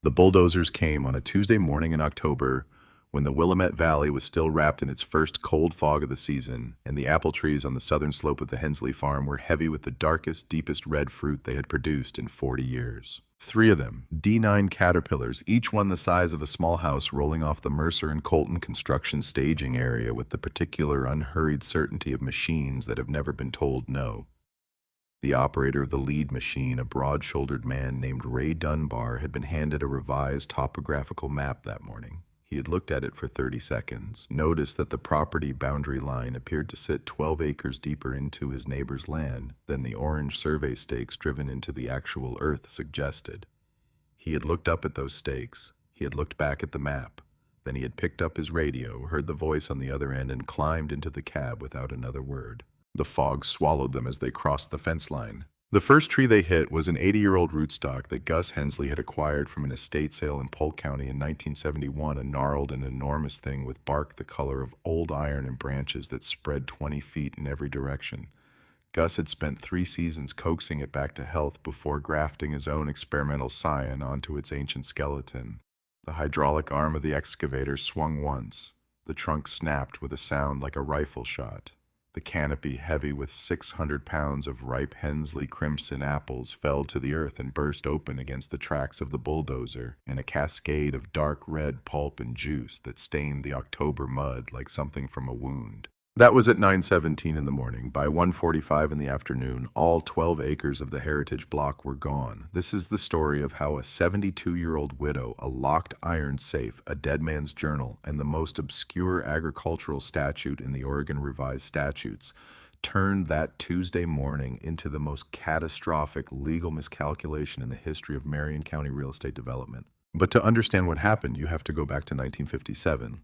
The bulldozers came on a Tuesday morning in October when the Willamette Valley was still wrapped in its first cold fog of the season, and the apple trees on the southern slope of the Hensley farm were heavy with the darkest, deepest red fruit they had produced in 40 years. Three of them, D9 caterpillars, each one the size of a small house, rolling off the Mercer and Colton construction staging area with the particular unhurried certainty of machines that have never been told no. The operator of the lead machine, a broad-shouldered man named Ray Dunbar, had been handed a revised topographical map that morning. He had looked at it for 30 seconds, noticed that the property boundary line appeared to sit 12 acres deeper into his neighbor's land than the orange survey stakes driven into the actual earth suggested. He had looked up at those stakes. He had looked back at the map. Then he had picked up his radio, heard the voice on the other end, and climbed into the cab without another word. The fog swallowed them as they crossed the fence line. The first tree they hit was an 80-year-old rootstock that Gus Hensley had acquired from an estate sale in Polk County in 1971, a gnarled and enormous thing with bark the color of old iron and branches that spread 20 feet in every direction. Gus had spent 3 seasons coaxing it back to health before grafting his own experimental scion onto its ancient skeleton. The hydraulic arm of the excavator swung once. The trunk snapped with a sound like a rifle shot. The canopy, heavy with 600 pounds of ripe Hensley crimson apples, fell to the earth and burst open against the tracks of the bulldozer in a cascade of dark red pulp and juice that stained the October mud like something from a wound. That was at 9:17 in the morning. By 1:45 in the afternoon, all 12 acres of the heritage block were gone. This is the story of how a 72-year-old widow, a locked iron safe, a dead man's journal, and the most obscure agricultural statute in the Oregon Revised Statutes turned that Tuesday morning into the most catastrophic legal miscalculation in the history of Marion County real estate development. But to understand what happened, you have to go back to 1957.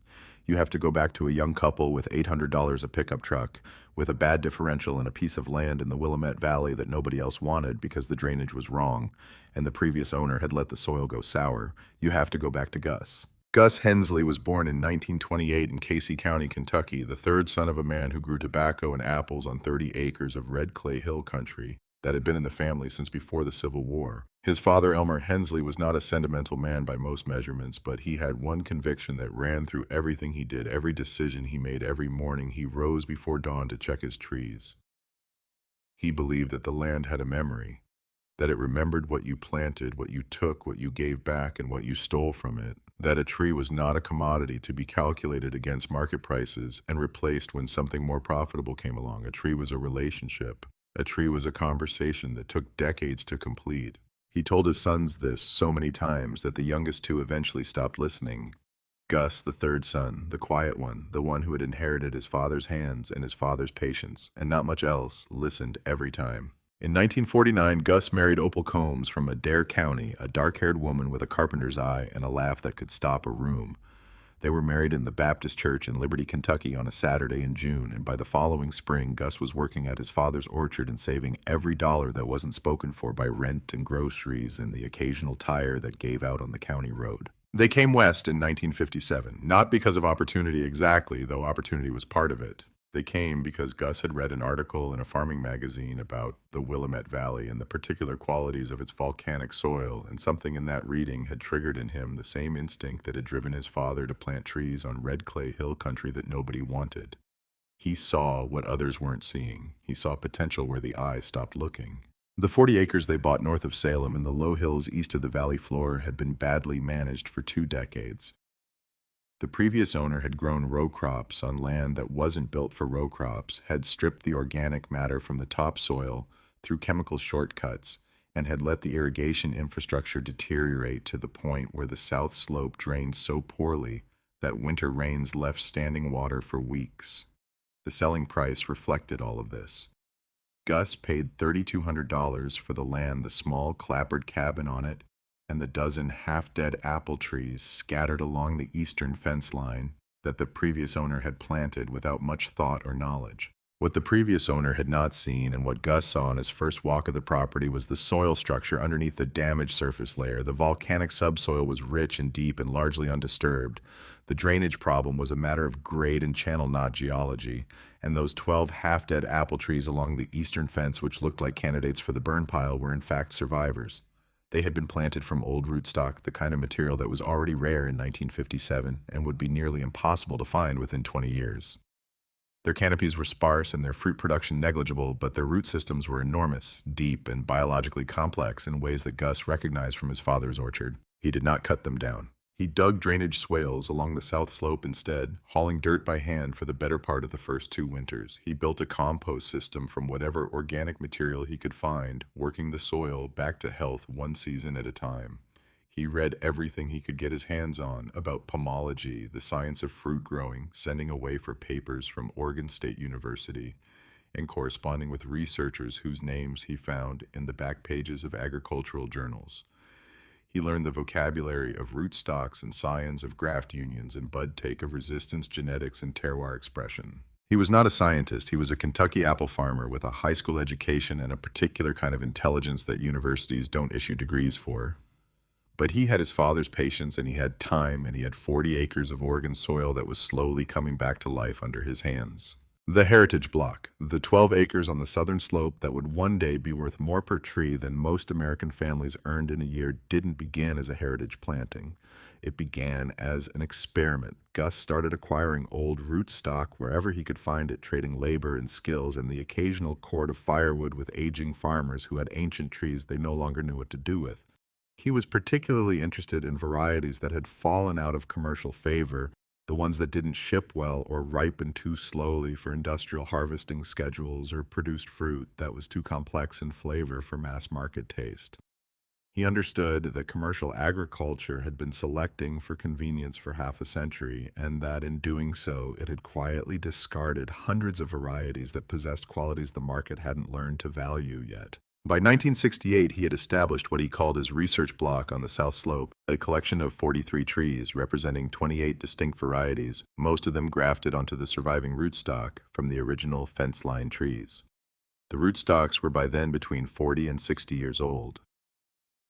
You have to go back to a young couple with $800 a pickup truck, with a bad differential and a piece of land in the Willamette Valley that nobody else wanted because the drainage was wrong, and the previous owner had let the soil go sour. You have to go back to Gus. Gus Hensley was born in 1928 in Casey County, Kentucky, the third son of a man who grew tobacco and apples on 30 acres of red clay hill country that had been in the family since before the Civil War. His father, Elmer Hensley, was not a sentimental man by most measurements, but he had one conviction that ran through everything he did, every decision he made, every morning he rose before dawn to check his trees. He believed that the land had a memory, that it remembered what you planted, what you took, what you gave back, and what you stole from it, that a tree was not a commodity to be calculated against market prices and replaced when something more profitable came along. A tree was a relationship. A tree was a conversation that took decades to complete. He told his sons this so many times that the youngest two eventually stopped listening. Gus, the third son, the quiet one, the one who had inherited his father's hands and his father's patience, and not much else, listened every time. In 1949, Gus married Opal Combs from Adair County, a dark-haired woman with a carpenter's eye and a laugh that could stop a room. They were married in the Baptist Church in Liberty, Kentucky on a Saturday in June, and by the following spring, Gus was working at his father's orchard and saving every dollar that wasn't spoken for by rent and groceries and the occasional tire that gave out on the county road. They came west in 1957, not because of opportunity exactly, though opportunity was part of it. They came because Gus had read an article in a farming magazine about the Willamette Valley and the particular qualities of its volcanic soil, and something in that reading had triggered in him the same instinct that had driven his father to plant trees on red clay hill country that nobody wanted. He saw what others weren't seeing. He saw potential where the eye stopped looking. The 40 acres they bought north of Salem in the low hills east of the valley floor had been badly managed for 2 decades. The previous owner had grown row crops on land that wasn't built for row crops, had stripped the organic matter from the topsoil through chemical shortcuts, and had let the irrigation infrastructure deteriorate to the point where the south slope drained so poorly that winter rains left standing water for weeks. The selling price reflected all of this. Gus paid $3,200 for the land, the small clapboard cabin on it, and the dozen half-dead apple trees scattered along the eastern fence line that the previous owner had planted without much thought or knowledge. What the previous owner had not seen and what Gus saw on his first walk of the property was the soil structure underneath the damaged surface layer. The volcanic subsoil was rich and deep and largely undisturbed. The drainage problem was a matter of grade and channel, not geology. And those 12 half-dead apple trees along the eastern fence, which looked like candidates for the burn pile, were in fact survivors. They had been planted from old rootstock, the kind of material that was already rare in 1957 and would be nearly impossible to find within 20 years. Their canopies were sparse and their fruit production negligible, but their root systems were enormous, deep, and biologically complex in ways that Gus recognized from his father's orchard. He did not cut them down. He dug drainage swales along the south slope instead, hauling dirt by hand for the better part of the first 2 winters. He built a compost system from whatever organic material he could find, working the soil back to health one season at a time. He read everything he could get his hands on about pomology, the science of fruit growing, sending away for papers from Oregon State University, and corresponding with researchers whose names he found in the back pages of agricultural journals. He learned the vocabulary of rootstocks and scions of graft unions and bud take of resistance genetics and terroir expression. He was not a scientist. He was a Kentucky apple farmer with a high school education and a particular kind of intelligence that universities don't issue degrees for. But he had his father's patience, and he had time, and he had 40 acres of Oregon soil that was slowly coming back to life under his hands. The Heritage Block, the 12 acres on the southern slope that would one day be worth more per tree than most American families earned in a year, didn't begin as a heritage planting. It began as an experiment. Gus started acquiring old rootstock wherever he could find it, trading labor and skills and the occasional cord of firewood with aging farmers who had ancient trees they no longer knew what to do with. He was particularly interested in varieties that had fallen out of commercial favor, the ones that didn't ship well or ripen too slowly for industrial harvesting schedules or produced fruit that was too complex in flavor for mass market taste. He understood that commercial agriculture had been selecting for convenience for half a century, and that in doing so, it had quietly discarded hundreds of varieties that possessed qualities the market hadn't learned to value yet. By 1968, he had established what he called his research block on the South Slope, a collection of 43 trees representing 28 distinct varieties, most of them grafted onto the surviving rootstock from the original fence-line trees. The rootstocks were by then between 40 and 60 years old.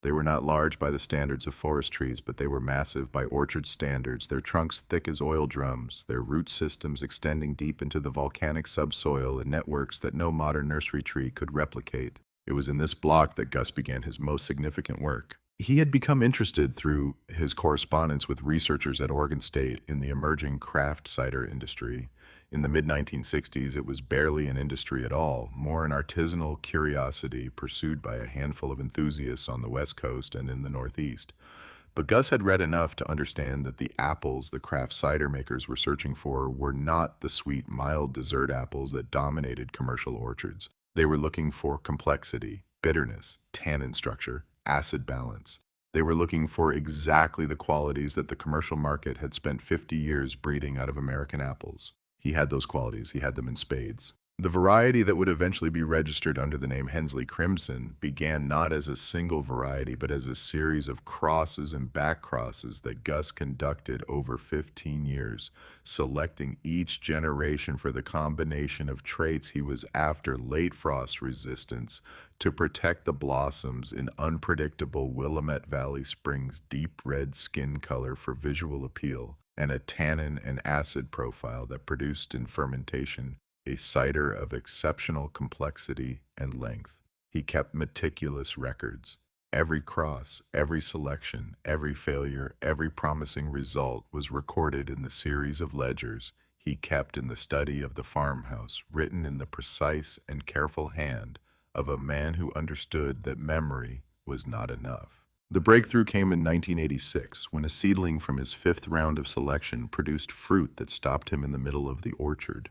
They were not large by the standards of forest trees, but they were massive by orchard standards, their trunks thick as oil drums, their root systems extending deep into the volcanic subsoil in networks that no modern nursery tree could replicate. It was in this block that Gus began his most significant work. He had become interested through his correspondence with researchers at Oregon State in the emerging craft cider industry. In the mid-1960s, it was barely an industry at all, more an artisanal curiosity pursued by a handful of enthusiasts on the West Coast and in the Northeast. But Gus had read enough to understand that the apples the craft cider makers were searching for were not the sweet, mild dessert apples that dominated commercial orchards. They were looking for complexity, bitterness, tannin structure, acid balance. They were looking for exactly the qualities that the commercial market had spent 50 years breeding out of American apples. He had those qualities. He had them in spades. The variety that would eventually be registered under the name Hensley Crimson began not as a single variety, but as a series of crosses and back crosses that Gus conducted over 15 years, selecting each generation for the combination of traits he was after: late frost resistance to protect the blossoms in unpredictable Willamette Valley Springs deep red skin color for visual appeal, and a tannin and acid profile that produced in fermentation a cider of exceptional complexity and length. He kept meticulous records. Every cross, every selection, every failure, every promising result was recorded in the series of ledgers he kept in the study of the farmhouse, written in the precise and careful hand of a man who understood that memory was not enough. The breakthrough came in 1986, when a seedling from his 5th round of selection produced fruit that stopped him in the middle of the orchard.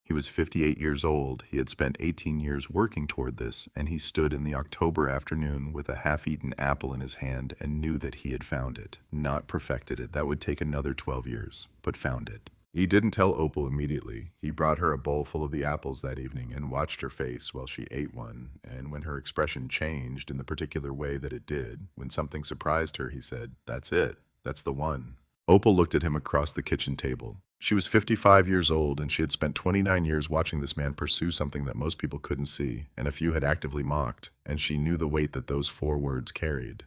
He was 58 years old. He had spent 18 years working toward this, and he stood in the October afternoon with a half-eaten apple in his hand and knew that he had found it, not perfected it. That would take another 12 years, but found it. He didn't tell Opal immediately. He brought her a bowl full of the apples that evening and watched her face while she ate one, and when her expression changed in the particular way that it did, when something surprised her, he said, "That's it. That's the one." Opal looked at him across the kitchen table. She was 55 years old, and she had spent 29 years watching this man pursue something that most people couldn't see, and a few had actively mocked, and she knew the weight that those 4 words carried.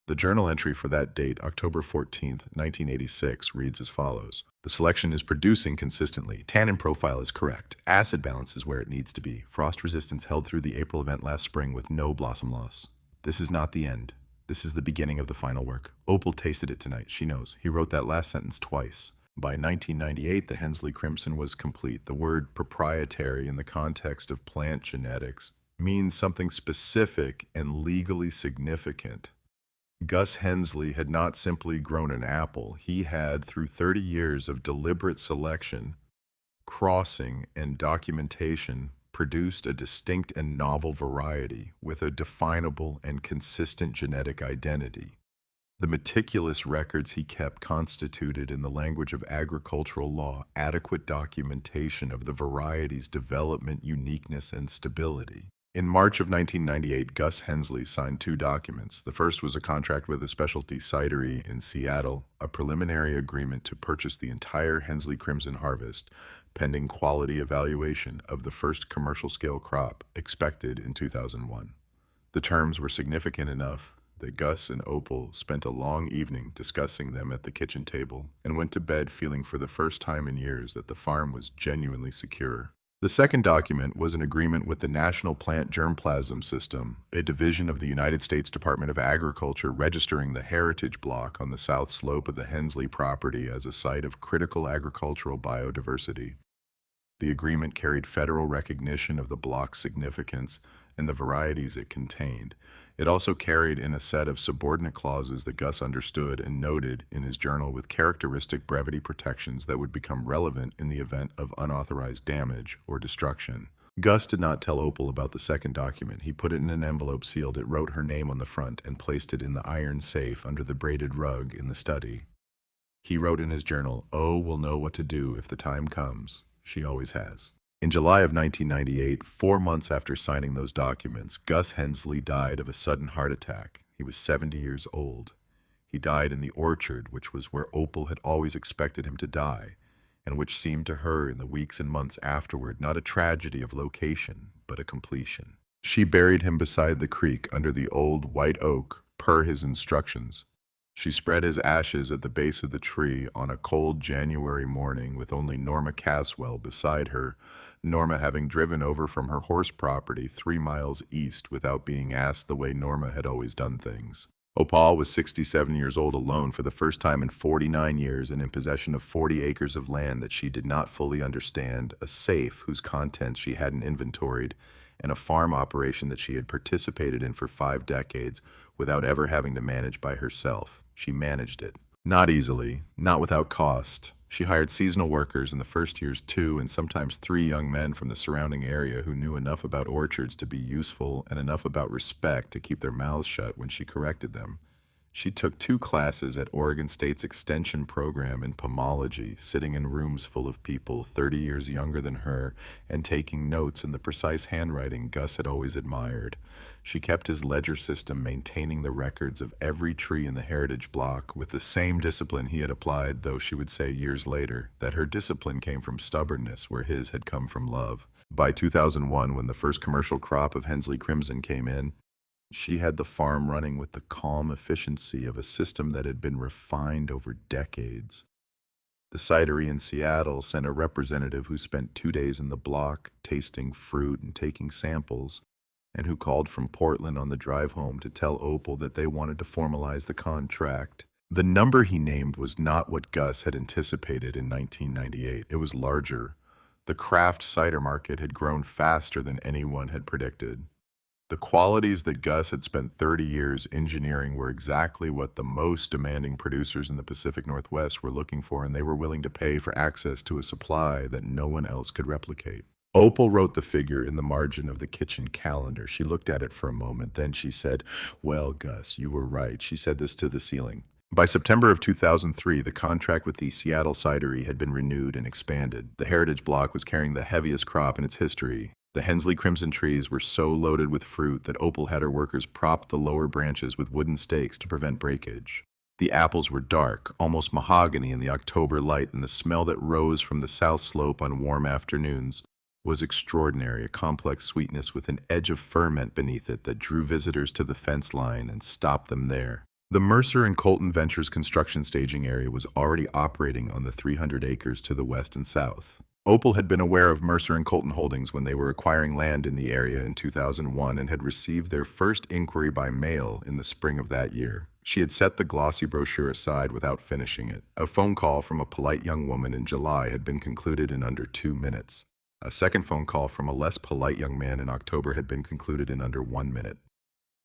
The journal entry for that date, October 14th, 1986, reads as follows. The selection is producing consistently. Tannin profile is correct. Acid balance is where it needs to be. Frost resistance held through the April event last spring with no blossom loss. This is not the end. This is the beginning of the final work. Opal tasted it tonight. She knows. He wrote that last sentence twice. By 1998, the Hensley Crimson was complete. The word proprietary in the context of plant genetics means something specific and legally significant. Gus Hensley had not simply grown an apple. He had, through 30 years of deliberate selection, crossing, and documentation, produced a distinct and novel variety with a definable and consistent genetic identity. The meticulous records he kept constituted, in the language of agricultural law, adequate documentation of the variety's development, uniqueness, and stability. In March of 1998, Gus Hensley signed two documents. The first was a contract with a specialty cidery in Seattle, a preliminary agreement to purchase the entire Hensley Crimson harvest, pending quality evaluation of the first commercial-scale crop expected in 2001. The terms were significant enough that Gus and Opal spent a long evening discussing them at the kitchen table and went to bed feeling for the first time in years that the farm was genuinely secure. The second document was an agreement with the National Plant Germplasm System, a division of the United States Department of Agriculture, registering the heritage block on the south slope of the Hensley property as a site of critical agricultural biodiversity. The agreement carried federal recognition of the block's significance and the varieties it contained. It also carried in a set of subordinate clauses that Gus understood and noted in his journal with characteristic brevity protections that would become relevant in the event of unauthorized damage or destruction. Gus did not tell Opal about the second document. He put it in an envelope sealed. It wrote her name on the front and placed it in the iron safe under the braided rug in the study. He wrote in his journal, "O will know what to do if the time comes. She always has." In July of 1998, 4 months after signing those documents, Gus Hensley died of a sudden heart attack. He was 70 years old. He died in the orchard, which was where Opal had always expected him to die, and which seemed to her in the weeks and months afterward not a tragedy of location, but a completion. She buried him beside the creek under the old white oak, per his instructions. She spread his ashes at the base of the tree on a cold January morning with only Norma Caswell beside her, Norma having driven over from her horse property 3 miles east without being asked the way Norma had always done things. Opal was 67 years old, alone for the first time in 49 years and in possession of 40 acres of land that she did not fully understand, a safe whose contents she hadn't inventoried, and a farm operation that she had participated in for 5 decades without ever having to manage by herself. She managed it. Not easily, not without cost. She hired seasonal workers in the first years, 2 and sometimes 3 young men from the surrounding area who knew enough about orchards to be useful and enough about respect to keep their mouths shut when she corrected them. She took 2 classes at Oregon State's extension program in pomology, sitting in rooms full of people 30 years younger than her and taking notes in the precise handwriting Gus had always admired. She kept his ledger system, maintaining the records of every tree in the heritage block with the same discipline he had applied, though she would say years later that her discipline came from stubbornness where his had come from love. By 2001, when the first commercial crop of Hensley Crimson came in, she had the farm running with the calm efficiency of a system that had been refined over decades. The cidery in Seattle sent a representative who spent 2 days in the block, tasting fruit and taking samples, and who called from Portland on the drive home to tell Opal that they wanted to formalize the contract. The number he named was not what Gus had anticipated in 1998. It was larger. The craft cider market had grown faster than anyone had predicted. The qualities that Gus had spent 30 years engineering were exactly what the most demanding producers in the Pacific Northwest were looking for, and they were willing to pay for access to a supply that no one else could replicate. Opal wrote the figure in the margin of the kitchen calendar. She looked at it for a moment, then she said, "Well, Gus, you were right." She said this to the ceiling. By September of 2003, the contract with the Seattle cidery had been renewed and expanded. The heritage block was carrying the heaviest crop in its history. The Hensley Crimson trees were so loaded with fruit that Opal had her workers prop the lower branches with wooden stakes to prevent breakage. The apples were dark, almost mahogany in the October light, and the smell that rose from the south slope on warm afternoons was extraordinary, a complex sweetness with an edge of ferment beneath it that drew visitors to the fence line and stopped them there. The Mercer and Colton Ventures construction staging area was already operating on the 300 acres to the west and south. Opal had been aware of Mercer and Colton Holdings when they were acquiring land in the area in 2001 and had received their first inquiry by mail in the spring of that year. She had set the glossy brochure aside without finishing it. A phone call from a polite young woman in July had been concluded in under 2 minutes. A second phone call from a less polite young man in October had been concluded in under 1 minute.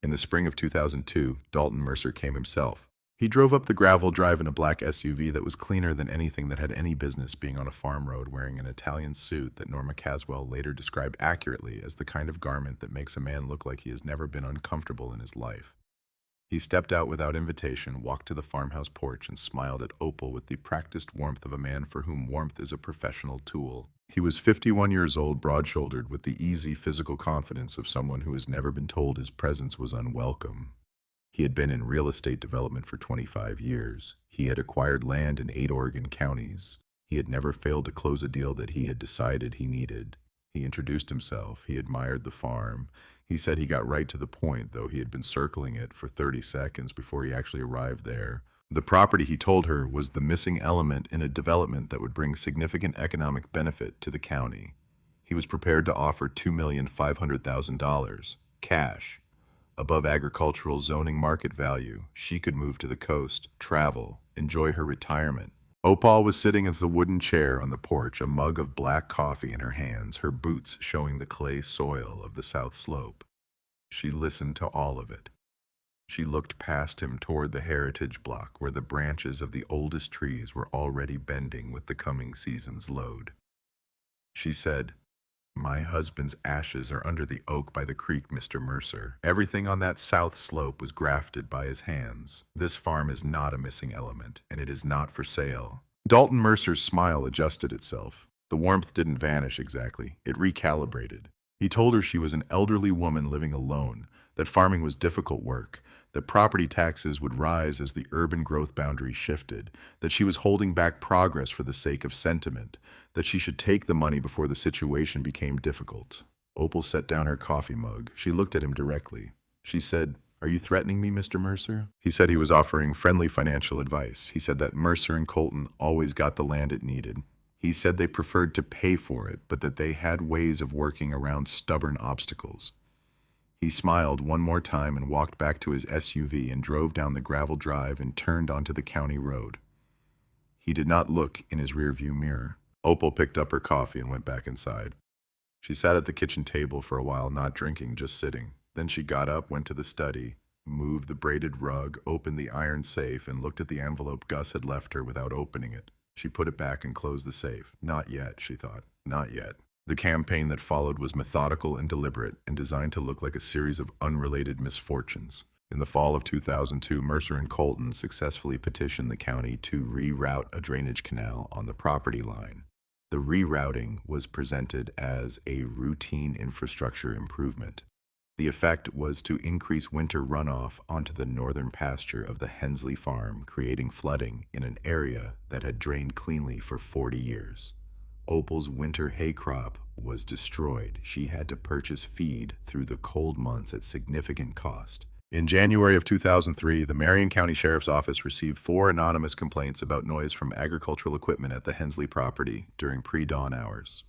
In the spring of 2002, Dalton Mercer came himself. He drove up the gravel drive in a black SUV that was cleaner than anything that had any business being on a farm road, wearing an Italian suit that Norma Caswell later described accurately as the kind of garment that makes a man look like he has never been uncomfortable in his life. He stepped out without invitation, walked to the farmhouse porch, and smiled at Opal with the practiced warmth of a man for whom warmth is a professional tool. He was 51 years old, broad-shouldered, with the easy physical confidence of someone who has never been told his presence was unwelcome. He had been in real estate development for 25 years. He had acquired land in 8 Oregon counties. He had never failed to close a deal that he had decided he needed. He introduced himself. He admired the farm. He said he got right to the point, though he had been circling it for 30 seconds before he actually arrived there. The property, he told her, was the missing element in a development that would bring significant economic benefit to the county. He was prepared to offer $2,500,000, cash. Above agricultural zoning market value, she could move to the coast, travel, enjoy her retirement. Opal was sitting in the wooden chair on the porch, a mug of black coffee in her hands, her boots showing the clay soil of the south slope. She listened to all of it. She looked past him toward the heritage block where the branches of the oldest trees were already bending with the coming season's load. She said, "My husband's ashes are under the oak by the creek, Mr. Mercer. Everything on that south slope was grafted by his hands. This farm is not a missing element, and it is not for sale." Dalton Mercer's smile adjusted itself. The warmth didn't vanish exactly. It recalibrated. He told her she was an elderly woman living alone, that farming was difficult work, that property taxes would rise as the urban growth boundary shifted, that she was holding back progress for the sake of sentiment, that she should take the money before the situation became difficult. Opal set down her coffee mug. She looked at him directly. She said, "Are you threatening me, Mr. Mercer?" He said he was offering friendly financial advice. He said that Mercer and Colton always got the land it needed. He said they preferred to pay for it, but that they had ways of working around stubborn obstacles. He smiled one more time and walked back to his SUV and drove down the gravel drive and turned onto the county road. He did not look in his rearview mirror. Opal picked up her coffee and went back inside. She sat at the kitchen table for a while, not drinking, just sitting. Then she got up, went to the study, moved the braided rug, opened the iron safe, and looked at the envelope Gus had left her without opening it. She put it back and closed the safe. Not yet, she thought. Not yet. The campaign that followed was methodical and deliberate and designed to look like a series of unrelated misfortunes. In the fall of 2002, Mercer and Colton successfully petitioned the county to reroute a drainage canal on the property line. The rerouting was presented as a routine infrastructure improvement. The effect was to increase winter runoff onto the northern pasture of the Hensley farm, creating flooding in an area that had drained cleanly for 40 years. Opal's winter hay crop was destroyed. She had to purchase feed through the cold months at significant cost. In January of 2003, the Marion County Sheriff's Office received 4 anonymous complaints about noise from agricultural equipment at the Hensley property during pre-dawn hours.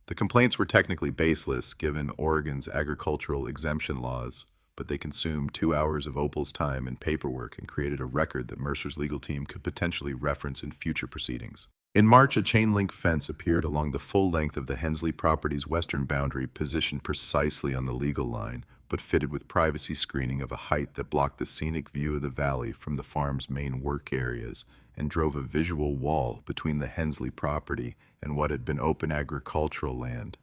The complaints were technically baseless given Oregon's agricultural exemption laws, but they consumed 2 hours of Opal's time and paperwork and created a record that Mercer's legal team could potentially reference in future proceedings. In March, a chain-link fence appeared along the full length of the Hensley property's western boundary, positioned precisely on the legal line, but fitted with privacy screening of a height that blocked the scenic view of the valley from the farm's main work areas and drove a visual wall between the Hensley property and what had been open agricultural land.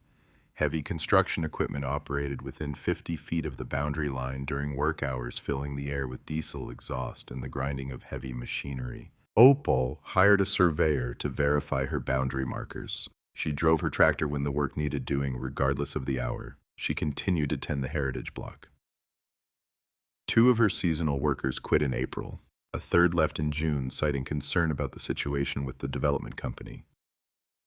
Heavy construction equipment operated within 50 feet of the boundary line during work hours, filling the air with diesel exhaust and the grinding of heavy machinery. Opal hired a surveyor to verify her boundary markers. She drove her tractor when the work needed doing, regardless of the hour. She continued to tend the heritage block. 2 of her seasonal workers quit in April. A third left in June, citing concern about the situation with the development company.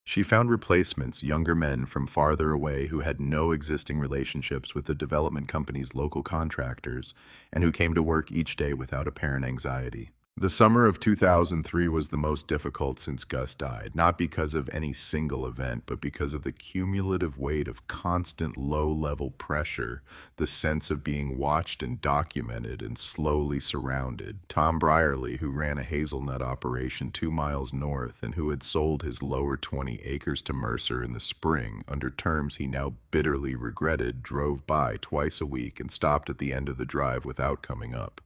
She found replacements, younger men from farther away who had no existing relationships with the development company's local contractors and who came to work each day without apparent anxiety. The summer of 2003 was the most difficult since Gus died, not because of any single event, but because of the cumulative weight of constant low-level pressure, the sense of being watched and documented and slowly surrounded. Tom Brierly, who ran a hazelnut operation 2 miles north and who had sold his lower 20 acres to Mercer in the spring under terms he now bitterly regretted, drove by twice a week and stopped at the end of the drive without coming up.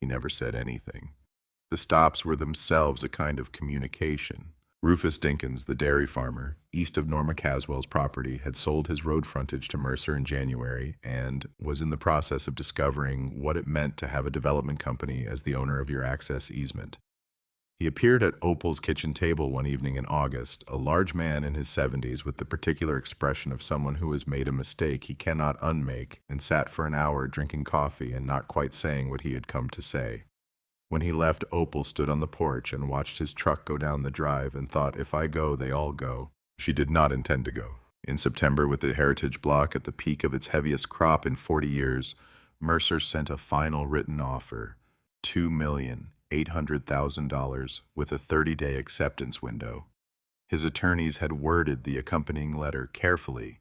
He never said anything. The stops were themselves a kind of communication. Rufus Dinkins, the dairy farmer, east of Norma Caswell's property, had sold his road frontage to Mercer in January and was in the process of discovering what it meant to have a development company as the owner of your access easement. He appeared at Opal's kitchen table one evening in August, a large man in his 70s with the particular expression of someone who has made a mistake he cannot unmake, and sat for an hour drinking coffee and not quite saying what he had come to say. When he left, Opal stood on the porch and watched his truck go down the drive and thought, if I go, they all go. She did not intend to go. In September, with the Heritage Block at the peak of its heaviest crop in 40 years, Mercer sent a final written offer, $2,800,000, with a 30-day acceptance window. His attorneys had worded the accompanying letter carefully,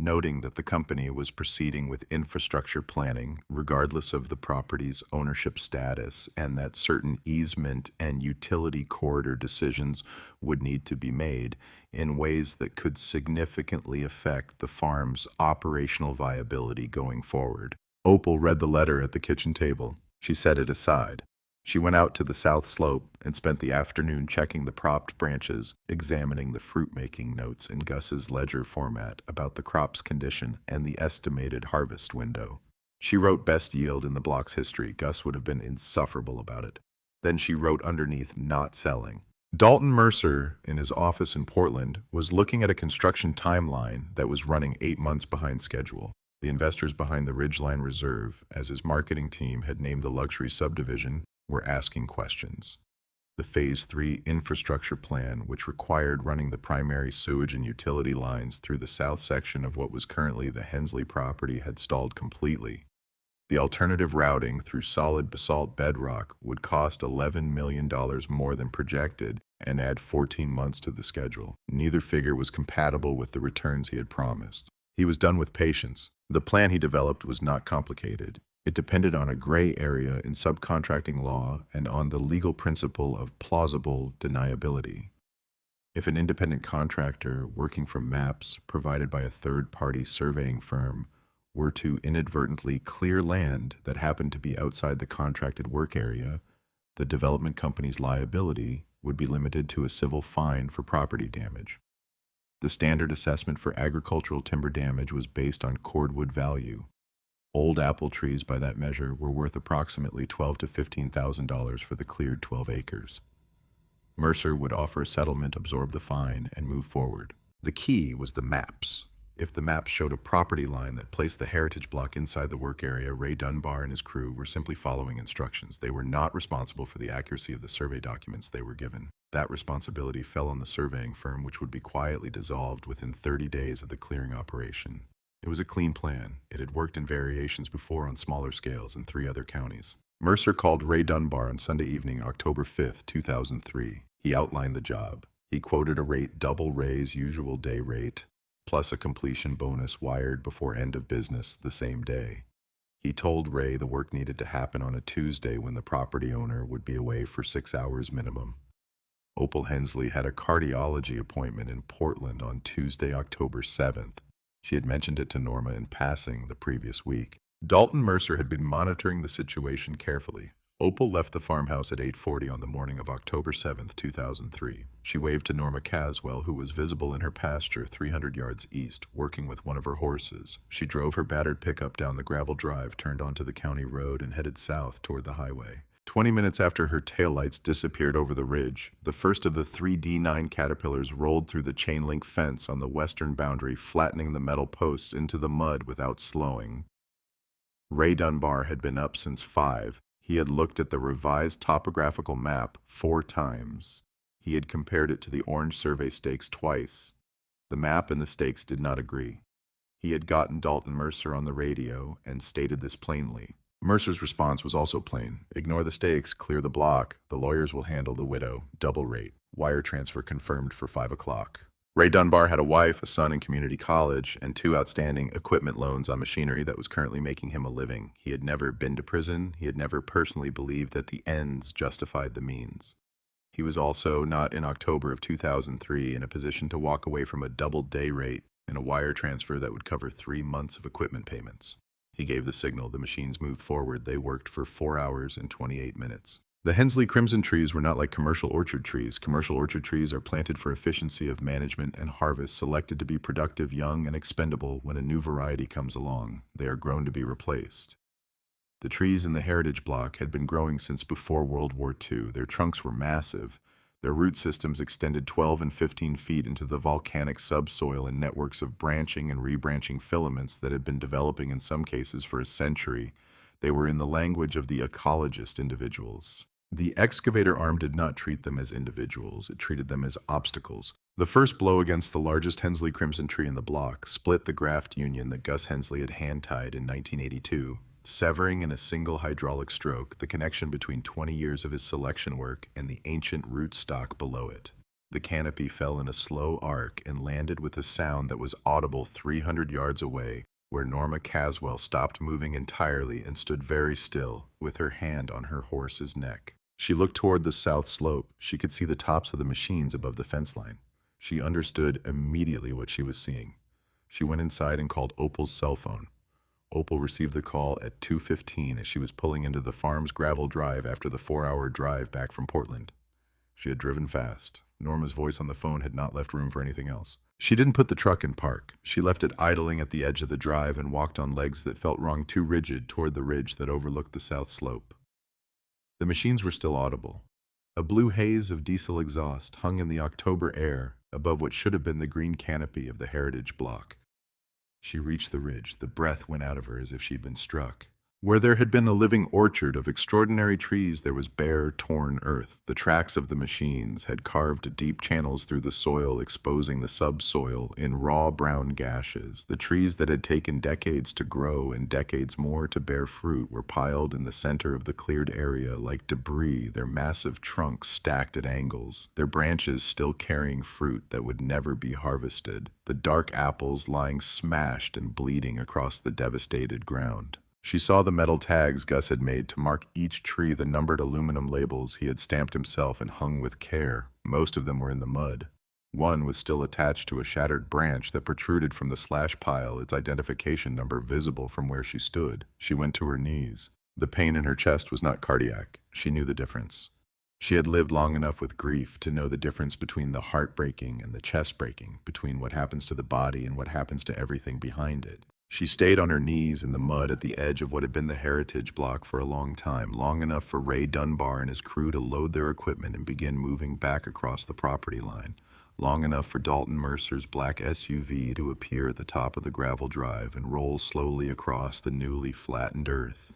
noting that the company was proceeding with infrastructure planning regardless of the property's ownership status and that certain easement and utility corridor decisions would need to be made in ways that could significantly affect the farm's operational viability going forward. Opal read the letter at the kitchen table. She set it aside. She went out to the south slope and spent the afternoon checking the propped branches, examining the fruit-making notes in Gus's ledger format about the crop's condition and the estimated harvest window. She wrote best yield in the block's history. Gus would have been insufferable about it. Then she wrote underneath not selling. Dalton Mercer, in his office in Portland, was looking at a construction timeline that was running 8 months behind schedule. The investors behind the Ridgeline Reserve, as his marketing team had named the luxury subdivision, were asking questions. The Phase 3 infrastructure plan, which required running the primary sewage and utility lines through the south section of what was currently the Hensley property, had stalled completely. The alternative routing through solid basalt bedrock would cost $11 million more than projected and add 14 months to the schedule. Neither figure was compatible with the returns he had promised. He was done with patience. The plan he developed was not complicated. It depended on a gray area in subcontracting law and on the legal principle of plausible deniability. If an independent contractor working from maps provided by a third-party surveying firm were to inadvertently clear land that happened to be outside the contracted work area, the development company's liability would be limited to a civil fine for property damage. The standard assessment for agricultural timber damage was based on cordwood value. Old apple trees, by that measure, were worth approximately $12,000 to $15,000 for the cleared 12 acres. Mercer would offer a settlement, absorb the fine, and move forward. The key was the maps. If the maps showed a property line that placed the Heritage Block inside the work area, Ray Dunbar and his crew were simply following instructions. They were not responsible for the accuracy of the survey documents they were given. That responsibility fell on the surveying firm, which would be quietly dissolved within 30 days of the clearing operation. It was a clean plan. It had worked in variations before on smaller scales in 3 other counties. Mercer called Ray Dunbar on Sunday evening, October 5th, 2003. He outlined the job. He quoted a rate double Ray's usual day rate, plus a completion bonus wired before end of business the same day. He told Ray the work needed to happen on a Tuesday when the property owner would be away for 6 hours minimum. Opal Hensley had a cardiology appointment in Portland on Tuesday, October 7th. She had mentioned it to Norma in passing the previous week. Dalton Mercer had been monitoring the situation carefully. Opal left the farmhouse at 8:40 on the morning of October 7th, 2003. She waved to Norma Caswell, who was visible in her pasture 300 yards east, working with one of her horses. She drove her battered pickup down the gravel drive, turned onto the county road, and headed south toward the highway. 20 minutes after her taillights disappeared over the ridge, the first of the 3 D9 Caterpillars rolled through the chain-link fence on the western boundary, flattening the metal posts into the mud without slowing. Ray Dunbar had been up since 5. He had looked at the revised topographical map 4 times. He had compared it to the Orange Survey stakes twice. The map and the stakes did not agree. He had gotten Dalton Mercer on the radio and stated this plainly. Mercer's response was also plain. Ignore the stakes, clear the block. The lawyers will handle the widow. Double rate. Wire transfer confirmed for 5 o'clock. Ray Dunbar had a wife, a son in community college, and 2 outstanding equipment loans on machinery that was currently making him a living. He had never been to prison. He had never personally believed that the ends justified the means. He was also not in October of 2003 in a position to walk away from a double day rate and a wire transfer that would cover 3 months of equipment payments. He gave the signal. The machines moved forward. They worked for 4 hours and 28 minutes. The Hensley crimson trees were not like commercial orchard trees. Commercial orchard trees are planted for efficiency of management and harvest, selected to be productive, young, and expendable when a new variety comes along. They are grown to be replaced. The trees in the heritage block had been growing since before World War II. Their trunks were massive. Their root systems extended 12 and 15 feet into the volcanic subsoil in networks of branching and rebranching filaments that had been developing in some cases for a century. They were in the language of the ecologist individuals. The excavator arm did not treat them as individuals. It treated them as obstacles. The first blow against the largest Hensley crimson tree in the block split the graft union that Gus Hensley had hand-tied in 1982, severing in a single hydraulic stroke the connection between 20 years of his selection work and the ancient rootstock below it. The canopy fell in a slow arc and landed with a sound that was audible 300 yards away, where Norma Caswell stopped moving entirely and stood very still, with her hand on her horse's neck. She looked toward the south slope. She could see the tops of the machines above the fence line. She understood immediately what she was seeing. She went inside and called Opal's cell phone. Opal received the call at 2:15 as she was pulling into the farm's gravel drive after the 4-hour drive back from Portland. She had driven fast. Norma's voice on the phone had not left room for anything else. She didn't put the truck in park. She left it idling at the edge of the drive and walked on legs that felt wrong, too rigid, toward the ridge that overlooked the south slope. The machines were still audible. A blue haze of diesel exhaust hung in the October air above what should have been the green canopy of the heritage block. She reached the ridge. The breath went out of her as if she'd been struck. Where there had been a living orchard of extraordinary trees, there was bare, torn earth. The tracks of the machines had carved deep channels through the soil, exposing the subsoil in raw brown gashes. The trees that had taken decades to grow and decades more to bear fruit were piled in the center of the cleared area like debris, their massive trunks stacked at angles, their branches still carrying fruit that would never be harvested, the dark apples lying smashed and bleeding across the devastated ground. She saw the metal tags Gus had made to mark each tree, the numbered aluminum labels he had stamped himself and hung with care. Most of them were in the mud. One was still attached to a shattered branch that protruded from the slash pile, its identification number visible from where she stood. She went to her knees. The pain in her chest was not cardiac. She knew the difference. She had lived long enough with grief to know the difference between the heart breaking and the chest breaking, between what happens to the body and what happens to everything behind it. She stayed on her knees in the mud at the edge of what had been the heritage block for a long time, long enough for Ray Dunbar and his crew to load their equipment and begin moving back across the property line, long enough for Dalton Mercer's black SUV to appear at the top of the gravel drive and roll slowly across the newly flattened earth.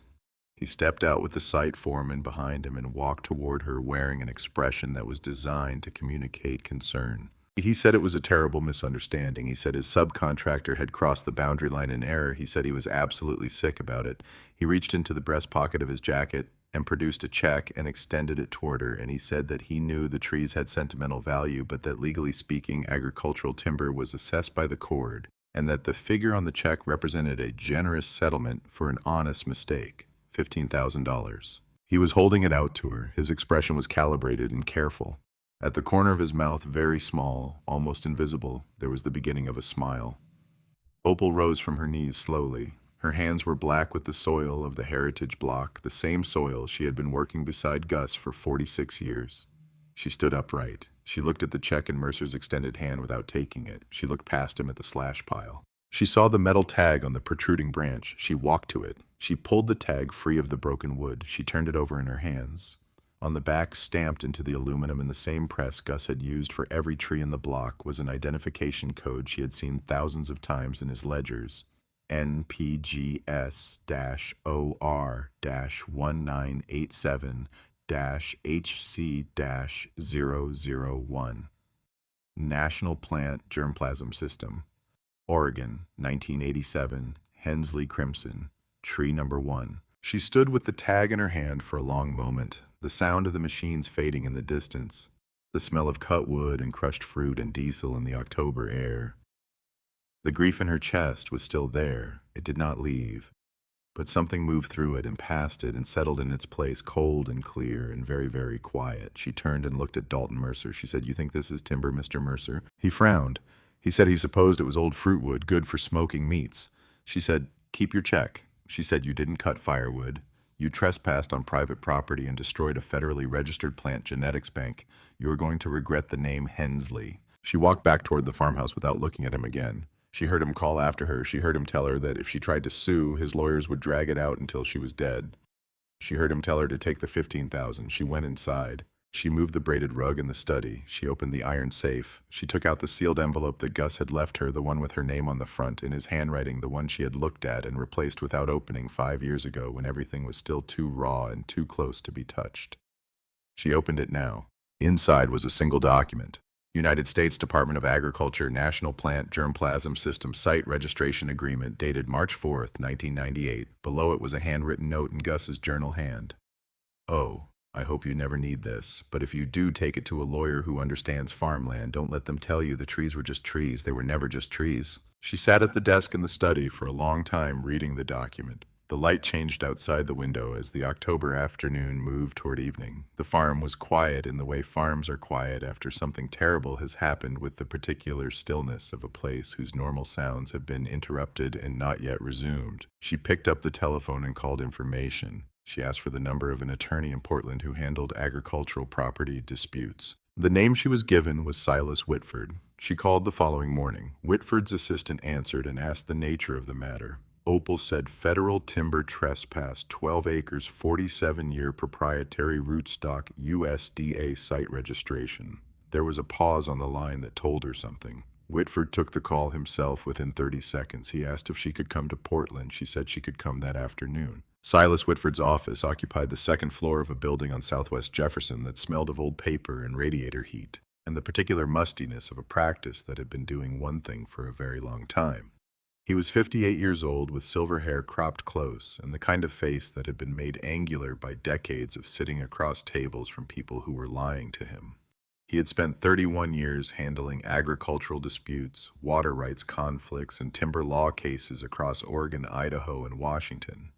He stepped out with the site foreman behind him and walked toward her wearing an expression that was designed to communicate concern. He said it was a terrible misunderstanding. He said his subcontractor had crossed the boundary line in error. He said he was absolutely sick about it. He reached into the breast pocket of his jacket and produced a check and extended it toward her, and he said that he knew the trees had sentimental value, but that legally speaking, agricultural timber was assessed by the court, and that the figure on the check represented a generous settlement for an honest mistake, $15,000. He was holding it out to her. His expression was calibrated and careful. At the corner of his mouth, very small, almost invisible, there was the beginning of a smile. Opal rose from her knees slowly. Her hands were black with the soil of the heritage block, the same soil she had been working beside Gus for 46 years. She stood upright. She looked at the check in Mercer's extended hand without taking it. She looked past him at the slash pile. She saw the metal tag on the protruding branch. She walked to it. She pulled the tag free of the broken wood. She turned it over in her hands. On the back, stamped into the aluminum in the same press Gus had used for every tree in the block, was an identification code she had seen thousands of times in his ledgers. NPGS-OR-1987-HC-001. National Plant Germplasm System. Oregon, 1987, Hensley Crimson, tree number 1. She stood with the tag in her hand for a long moment, the sound of the machines fading in the distance, the smell of cut wood and crushed fruit and diesel in the October air. The grief in her chest was still there. It did not leave. But something moved through it and past it and settled in its place, cold and clear and very, very quiet. She turned and looked at Dalton Mercer. She said, "You think this is timber, Mr. Mercer?" He frowned. He said he supposed it was old fruit wood, good for smoking meats. She said, "Keep your check." She said, "You didn't cut firewood. You trespassed on private property and destroyed a federally registered plant genetics bank. You are going to regret the name Hensley." She walked back toward the farmhouse without looking at him again. She heard him call after her. She heard him tell her that if she tried to sue, his lawyers would drag it out until she was dead. She heard him tell her to take the $15,000. She went inside. She moved the braided rug in the study. She opened the iron safe. She took out the sealed envelope that Gus had left her, the one with her name on the front, in his handwriting, the one she had looked at and replaced without opening 5 years ago when everything was still too raw and too close to be touched. She opened it now. Inside was a single document. United States Department of Agriculture National Plant Germplasm System Site Registration Agreement dated March 4th, 1998. Below it was a handwritten note in Gus's journal hand. "Oh, I hope you never need this, but if you do, take it to a lawyer who understands farmland. Don't let them tell you the trees were just trees. They were never just trees." She sat at the desk in the study for a long time reading the document. The light changed outside the window as the October afternoon moved toward evening. The farm was quiet in the way farms are quiet after something terrible has happened, with the particular stillness of a place whose normal sounds have been interrupted and not yet resumed. She picked up the telephone and called information. She asked for the number of an attorney in Portland who handled agricultural property disputes. The name she was given was Silas Whitford. She called the following morning. Whitford's assistant answered and asked the nature of the matter. Opal said federal timber trespass, 12 acres, 47-year proprietary rootstock, USDA site registration. There was a pause on the line that told her something. Whitford took the call himself within 30 seconds. He asked if she could come to Portland. She said she could come that afternoon. Silas Whitford's office occupied the second floor of a building on Southwest Jefferson that smelled of old paper and radiator heat, and the particular mustiness of a practice that had been doing one thing for a very long time. He was 58 years old, with silver hair cropped close, and the kind of face that had been made angular by decades of sitting across tables from people who were lying to him. He had spent 31 years handling agricultural disputes, water rights conflicts, and timber law cases across Oregon, Idaho, and Washington.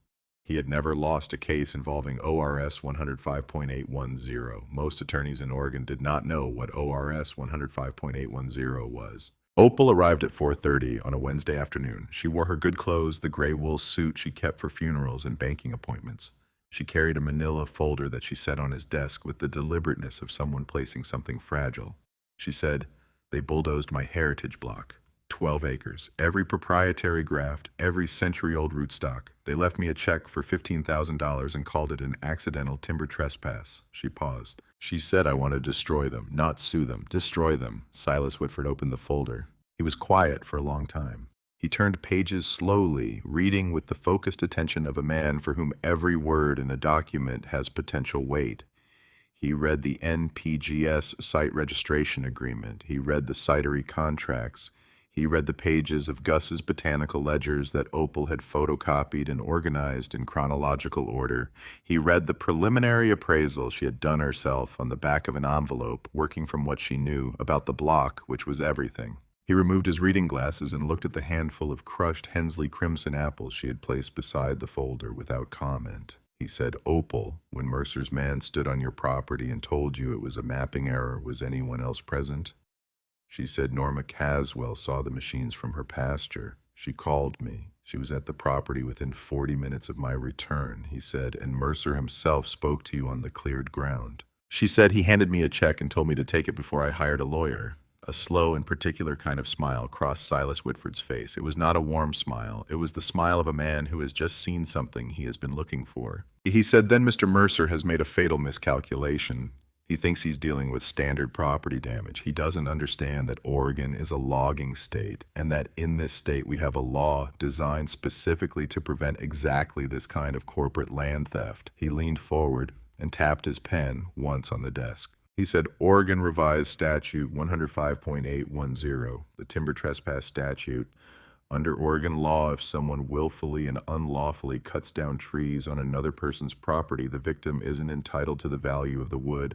He had never lost a case involving ORS 105.810. Most attorneys in Oregon did not know what ORS 105.810 was. Opal arrived at 4:30 on a Wednesday afternoon. She wore her good clothes, the gray wool suit she kept for funerals and banking appointments. She carried a manila folder that she set on his desk with the deliberateness of someone placing something fragile. She said, "They bulldozed my heritage block. 12 acres, every proprietary graft, every century-old rootstock. They left me a check for $15,000 and called it an accidental timber trespass." She paused. "She said I want to destroy them, not sue them. Destroy them." Silas Whitford opened the folder. He was quiet for a long time. He turned pages slowly, reading with the focused attention of a man for whom every word in a document has potential weight. He read the NPGS site registration agreement. He read the citery contracts. He read the pages of Gus's botanical ledgers that Opal had photocopied and organized in chronological order. He read the preliminary appraisal she had done herself on the back of an envelope, working from what she knew about the block, which was everything. He removed his reading glasses and looked at the handful of crushed Hensley crimson apples she had placed beside the folder without comment. He said, "Opal, when Mercer's man stood on your property and told you it was a mapping error, was anyone else present?" She said, "Norma Caswell saw the machines from her pasture. She called me. She was at the property within 40 minutes of my return," he said, "and Mercer himself spoke to you on the cleared ground." She said, "He handed me a check and told me to take it before I hired a lawyer." A slow and particular kind of smile crossed Silas Whitford's face. It was not a warm smile. It was the smile of a man who has just seen something he has been looking for. He said, "Then Mr. Mercer has made a fatal miscalculation. He thinks he's dealing with standard property damage. He doesn't understand that Oregon is a logging state, and that in this state we have a law designed specifically to prevent exactly this kind of corporate land theft." He leaned forward and tapped his pen once on the desk. He said, "Oregon Revised Statute 105.810, the timber trespass statute, Under Oregon law, if someone willfully and unlawfully cuts down trees on another person's property, the victim isn't entitled to the value of the wood.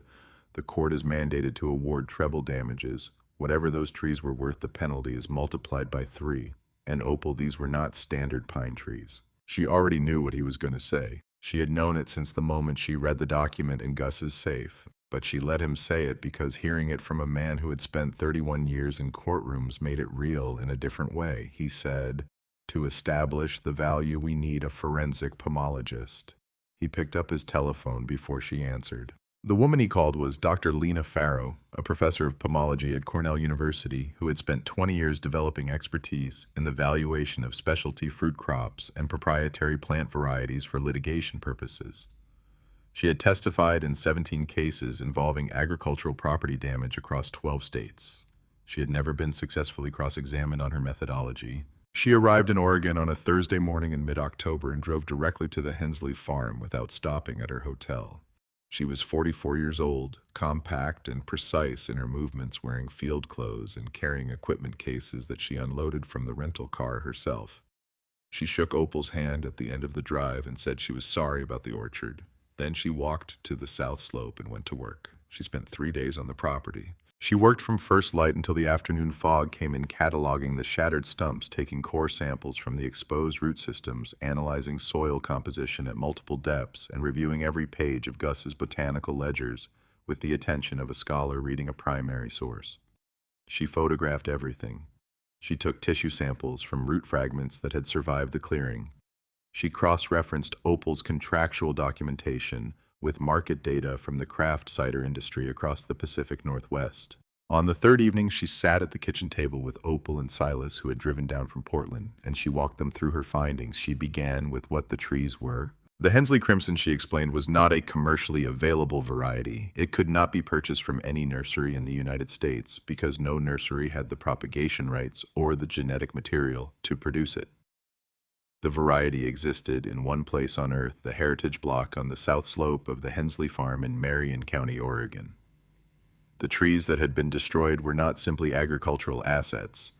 The court is mandated to award treble damages. Whatever those trees were worth, the penalty is multiplied by 3. And Opal, these were not standard pine trees. She already knew what he was going to say. She had known it since the moment she read the document in Gus's safe. But she let him say it because hearing it from a man who had spent 31 years in courtrooms made it real in a different way. He said, "To establish the value, we need a forensic pomologist." He picked up his telephone before she answered. The woman he called was Dr. Lena Farrow, a professor of pomology at Cornell University who had spent 20 years developing expertise in the valuation of specialty fruit crops and proprietary plant varieties for litigation purposes. She had testified in 17 cases involving agricultural property damage across 12 states. She had never been successfully cross-examined on her methodology. She arrived in Oregon on a Thursday morning in mid-October and drove directly to the Hensley farm without stopping at her hotel. She was 44 years old, compact and precise in her movements, wearing field clothes and carrying equipment cases that she unloaded from the rental car herself. She shook Opal's hand at the end of the drive and said she was sorry about the orchard. Then she walked to the south slope and went to work. She spent 3 days on the property. She worked from first light until the afternoon fog came in, cataloging the shattered stumps, taking core samples from the exposed root systems, analyzing soil composition at multiple depths, and reviewing every page of Gus's botanical ledgers with the attention of a scholar reading a primary source. She photographed everything. She took tissue samples from root fragments that had survived the clearing. She cross-referenced Opal's contractual documentation with market data from the craft cider industry across the Pacific Northwest. On the third evening, she sat at the kitchen table with Opal and Silas, who had driven down from Portland, and she walked them through her findings. She began with what the trees were. The Hensley Crimson, she explained, was not a commercially available variety. It could not be purchased from any nursery in the United States because no nursery had the propagation rights or the genetic material to produce it. The variety existed in one place on Earth, the heritage block on the south slope of the Hensley Farm in Marion County, Oregon. The trees that had been destroyed were not simply agricultural assets.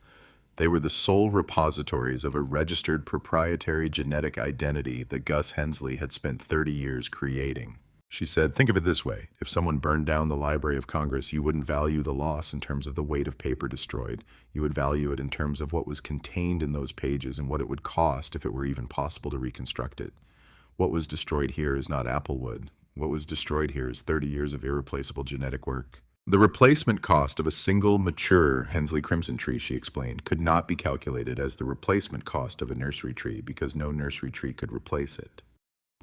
They were the sole repositories of a registered proprietary genetic identity that Gus Hensley had spent 30 years creating. She said, "Think of it this way. If someone burned down the Library of Congress, you wouldn't value the loss in terms of the weight of paper destroyed. You would value it in terms of what was contained in those pages and what it would cost if it were even possible to reconstruct it. What was destroyed here is not applewood. What was destroyed here is 30 years of irreplaceable genetic work." The replacement cost of a single mature Hensley Crimson tree, she explained, could not be calculated as the replacement cost of a nursery tree because no nursery tree could replace it.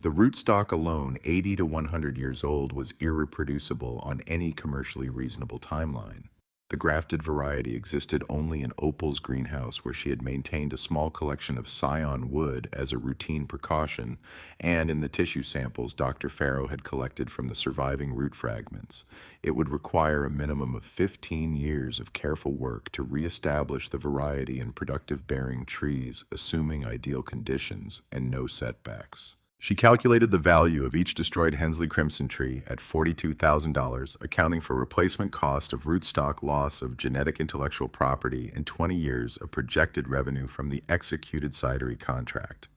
The rootstock alone, 80 to 100 years old, was irreproducible on any commercially reasonable timeline. The grafted variety existed only in Opal's greenhouse, where she had maintained a small collection of scion wood as a routine precaution, and in the tissue samples Dr. Farrow had collected from the surviving root fragments. It would require a minimum of 15 years of careful work to reestablish the variety in productive-bearing trees, assuming ideal conditions and no setbacks. She calculated the value of each destroyed Hensley Crimson tree at $42,000, accounting for replacement cost of rootstock, loss of genetic intellectual property, and 20 years of projected revenue from the executed cidery contract.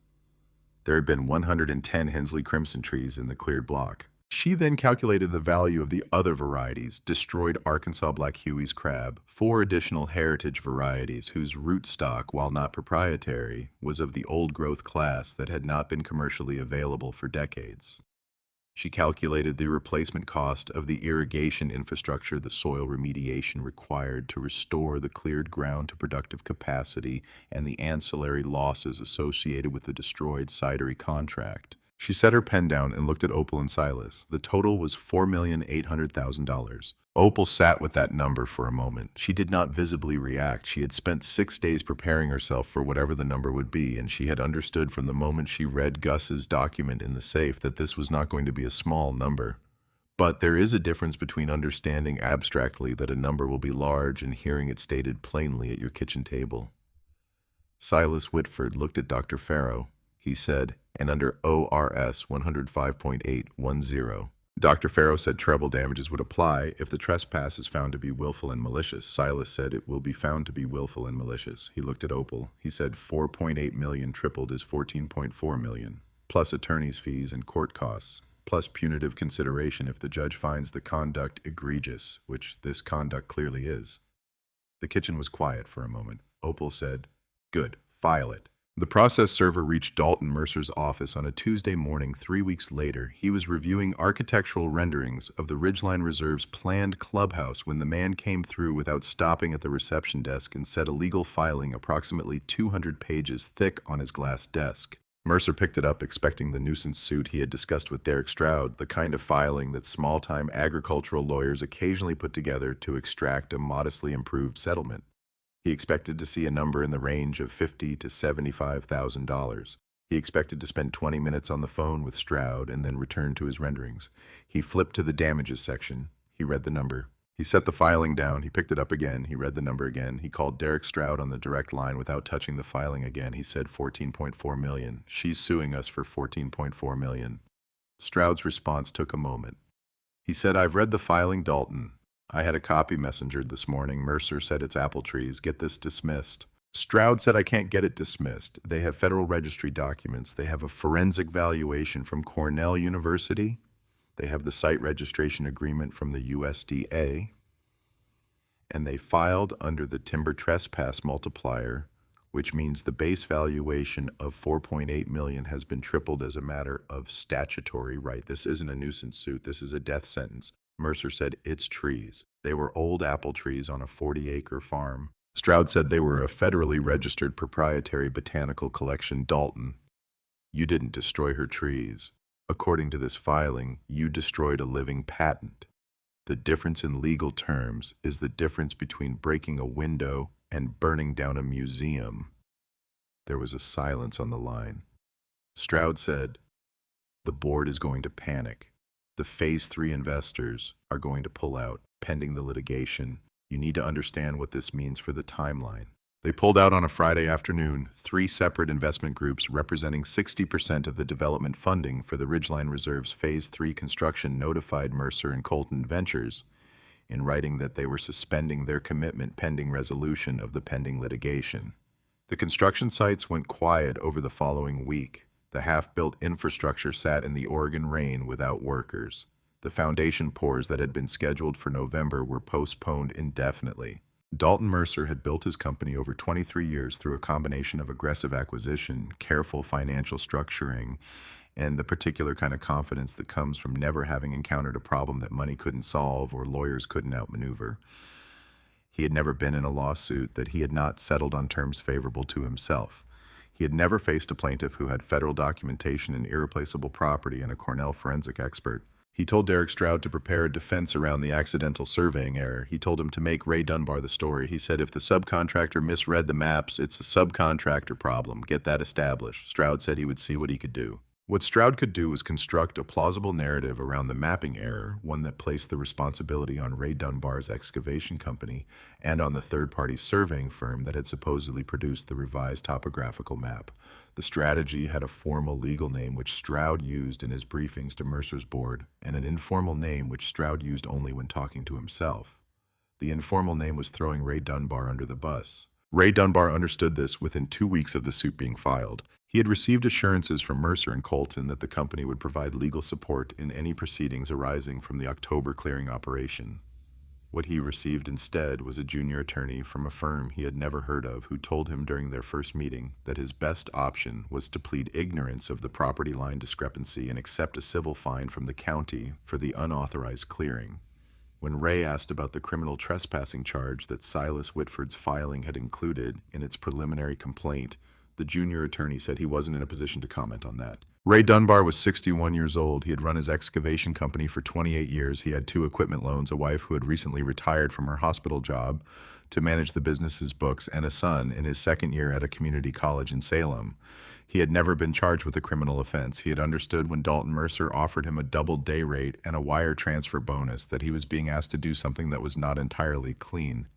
There had been 110 Hensley Crimson trees in the cleared block. She then calculated the value of the other varieties, destroyed Arkansas Black Huey's crab, 4 additional heritage varieties whose rootstock, while not proprietary, was of the old-growth class that had not been commercially available for decades. She calculated the replacement cost of the irrigation infrastructure, the soil remediation required to restore the cleared ground to productive capacity, and the ancillary losses associated with the destroyed cidery contract. She set her pen down and looked at Opal and Silas. The total was $4,800,000. Opal sat with that number for a moment. She did not visibly react. She had spent 6 days preparing herself for whatever the number would be, and she had understood from the moment she read Gus's document in the safe that this was not going to be a small number. But there is a difference between understanding abstractly that a number will be large and hearing it stated plainly at your kitchen table. Silas Whitford looked at Dr. Farrow. He said, "And under ORS 105.810, Dr. Farrow said treble damages would apply if the trespass is found to be willful and malicious. Silas said it will be found to be willful and malicious. He looked at Opal. He said 4.8 million tripled is 14.4 million, plus attorney's fees and court costs, plus punitive consideration if the judge finds the conduct egregious, which this conduct clearly is. The kitchen was quiet for a moment. Opal said, "Good, file it." The process server reached Dalton Mercer's office on a Tuesday morning 3 weeks later. He was reviewing architectural renderings of the Ridgeline Reserve's planned clubhouse when the man came through without stopping at the reception desk and set a legal filing approximately 200 pages thick on his glass desk. Mercer picked it up, expecting the nuisance suit he had discussed with Derek Stroud, the kind of filing that small-time agricultural lawyers occasionally put together to extract a modestly improved settlement. He expected to see a number in the range of $50,000 to $75,000. He expected to spend 20 minutes on the phone with Stroud and then return to his renderings. He flipped to the damages section. He read the number. He set the filing down. He picked it up again. He read the number again. He called Derek Stroud on the direct line without touching the filing again. He said 14.4 million. She's suing us for 14.4 million. Stroud's response took a moment. He said, "I've read the filing, Dalton. I had a copy messengered this morning. Mercer said it's apple trees. Get this dismissed." Stroud said, "I can't get it dismissed. They have federal registry documents. They have a forensic valuation from Cornell University. They have the site registration agreement from the USDA. And they filed under the timber trespass multiplier, which means the base valuation of 4.8 million has been tripled as a matter of statutory right. This isn't a nuisance suit. This is a death sentence." Mercer said, "It's trees. They were old apple trees on a 40-acre farm." Stroud said they were a federally registered proprietary botanical collection. "Dalton, you didn't destroy her trees. According to this filing, you destroyed a living patent. The difference in legal terms is the difference between breaking a window and burning down a museum." There was a silence on the line. Stroud said, "The board is going to panic. The Phase 3 investors are going to pull out, pending the litigation. You need to understand what this means for the timeline." They pulled out on a Friday afternoon. 3 separate investment groups representing 60% of the development funding for the Ridgeline Reserve's Phase 3 construction notified Mercer and Colton Ventures in writing that they were suspending their commitment pending resolution of the pending litigation. The construction sites went quiet over the following week. The half-built infrastructure sat in the Oregon rain without workers. The foundation pours that had been scheduled for November were postponed indefinitely. Dalton Mercer had built his company over 23 years through a combination of aggressive acquisition, careful financial structuring, and the particular kind of confidence that comes from never having encountered a problem that money couldn't solve or lawyers couldn't outmaneuver. He had never been in a lawsuit that he had not settled on terms favorable to himself. He had never faced a plaintiff who had federal documentation and irreplaceable property and a Cornell forensic expert. He told Derek Stroud to prepare a defense around the accidental surveying error. He told him to make Ray Dunbar the story. He said, "If the subcontractor misread the maps, it's a subcontractor problem. Get that established." Stroud said he would see what he could do. What Stroud could do was construct a plausible narrative around the mapping error, one that placed the responsibility on Ray Dunbar's excavation company and on the third-party surveying firm that had supposedly produced the revised topographical map. The strategy had a formal legal name which Stroud used in his briefings to Mercer's board, and an informal name which Stroud used only when talking to himself. The informal name was throwing Ray Dunbar under the bus. Ray Dunbar understood this within 2 weeks of the suit being filed. He had received assurances from Mercer and Colton that the company would provide legal support in any proceedings arising from the October clearing operation. What he received instead was a junior attorney from a firm he had never heard of who told him during their first meeting that his best option was to plead ignorance of the property line discrepancy and accept a civil fine from the county for the unauthorized clearing. When Ray asked about the criminal trespassing charge that Silas Whitford's filing had included in its preliminary complaint, the junior attorney said he wasn't in a position to comment on that. Ray Dunbar was 61 years old. He had run his excavation company for 28 years. He had 2 equipment loans, a wife who had recently retired from her hospital job to manage the business's books, and a son in his second year at a community college in Salem. He had never been charged with a criminal offense. He had understood when Dalton Mercer offered him a double day rate and a wire transfer bonus that he was being asked to do something that was not entirely clean.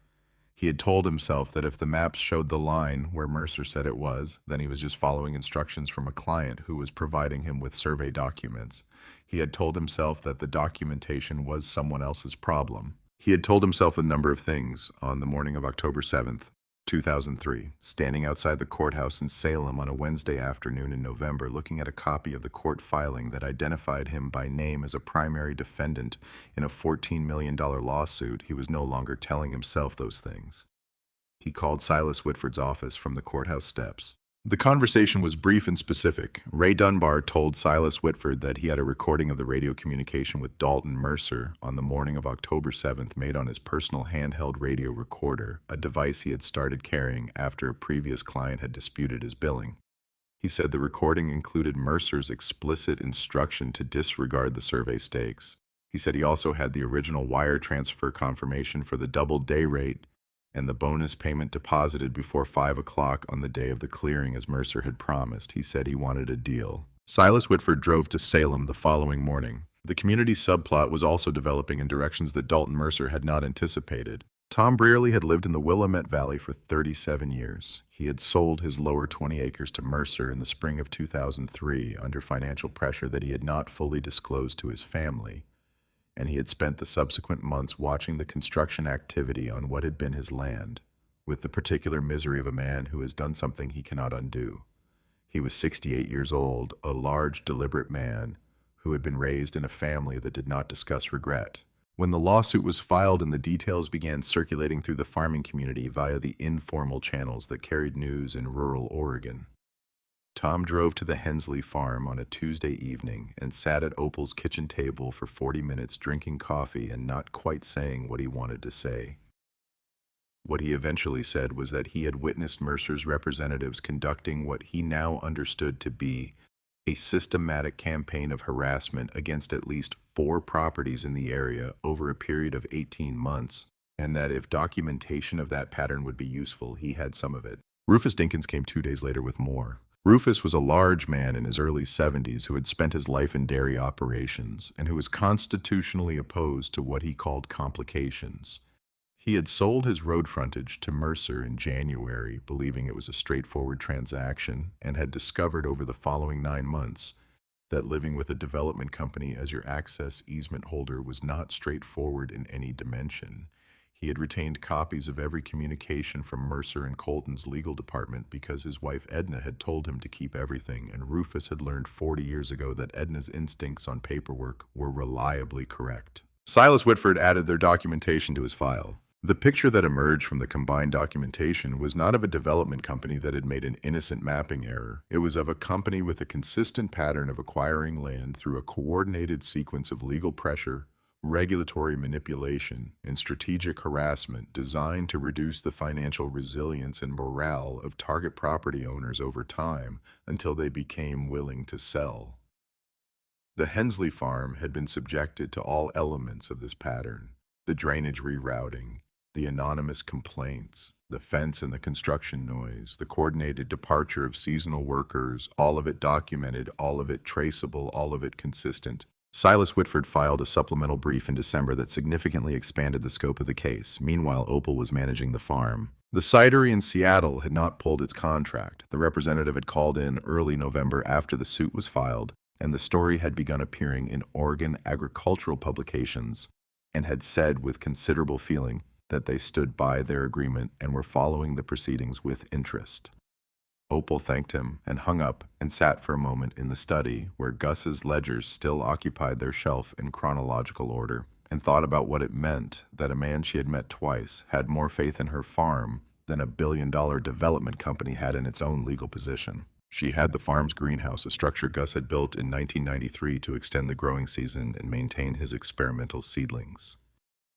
He had told himself that if the maps showed the line where Mercer said it was, then he was just following instructions from a client who was providing him with survey documents. He had told himself that the documentation was someone else's problem. He had told himself a number of things on the morning of October 7th, 2003, standing outside the courthouse in Salem on a Wednesday afternoon in November, looking at a copy of the court filing that identified him by name as a primary defendant in a $14 million lawsuit. He was no longer telling himself those things. He called Silas Whitford's office from the courthouse steps. The conversation was brief and specific. Ray Dunbar told Silas Whitford that he had a recording of the radio communication with Dalton Mercer on the morning of October 7th made on his personal handheld radio recorder, a device he had started carrying after a previous client had disputed his billing. He said the recording included Mercer's explicit instruction to disregard the survey stakes. He said he also had the original wire transfer confirmation for the double day rate and the bonus payment deposited before 5 o'clock on the day of the clearing as Mercer had promised. He said he wanted a deal. Silas Whitford drove to Salem the following morning. The community subplot was also developing in directions that Dalton Mercer had not anticipated. Tom Brearley had lived in the Willamette Valley for 37 years. He had sold his lower 20 acres to Mercer in the spring of 2003 under financial pressure that he had not fully disclosed to his family, and he had spent the subsequent months watching the construction activity on what had been his land, with the particular misery of a man who has done something he cannot undo. He was 68 years old, a large, deliberate man who had been raised in a family that did not discuss regret. When the lawsuit was filed and the details began circulating through the farming community via the informal channels that carried news in rural Oregon, Tom drove to the Hensley farm on a Tuesday evening and sat at Opal's kitchen table for 40 minutes drinking coffee and not quite saying what he wanted to say. What he eventually said was that he had witnessed Mercer's representatives conducting what he now understood to be a systematic campaign of harassment against at least 4 properties in the area over a period of 18 months, and that if documentation of that pattern would be useful, he had some of it. Rufus Dinkins came 2 days later with more. Rufus was a large man in his early 70s who had spent his life in dairy operations and who was constitutionally opposed to what he called complications. He had sold his road frontage to Mercer in January, believing it was a straightforward transaction, and had discovered over the following 9 months that living with a development company as your access easement holder was not straightforward in any dimension. He had retained copies of every communication from Mercer and Colton's legal department because his wife Edna had told him to keep everything, and Rufus had learned 40 years ago that Edna's instincts on paperwork were reliably correct. Silas Whitford added their documentation to his file. The picture that emerged from the combined documentation was not of a development company that had made an innocent mapping error. It was of a company with a consistent pattern of acquiring land through a coordinated sequence of legal pressure, regulatory manipulation, and strategic harassment designed to reduce the financial resilience and morale of target property owners over time until they became willing to sell. The Hensley farm had been subjected to all elements of this pattern: the drainage rerouting, the anonymous complaints, the fence and the construction noise, the coordinated departure of seasonal workers, all of it documented, all of it traceable, all of it consistent. Silas Whitford filed a supplemental brief in December that significantly expanded the scope of the case. Meanwhile, Opal was managing the farm. The cidery in Seattle had not pulled its contract. The representative had called in early November after the suit was filed, and the story had begun appearing in Oregon agricultural publications, and had said with considerable feeling that they stood by their agreement and were following the proceedings with interest. Opal thanked him and hung up and sat for a moment in the study where Gus's ledgers still occupied their shelf in chronological order, and thought about what it meant that a man she had met twice had more faith in her farm than a billion-dollar development company had in its own legal position. She had the farm's greenhouse, a structure Gus had built in 1993 to extend the growing season and maintain his experimental seedlings.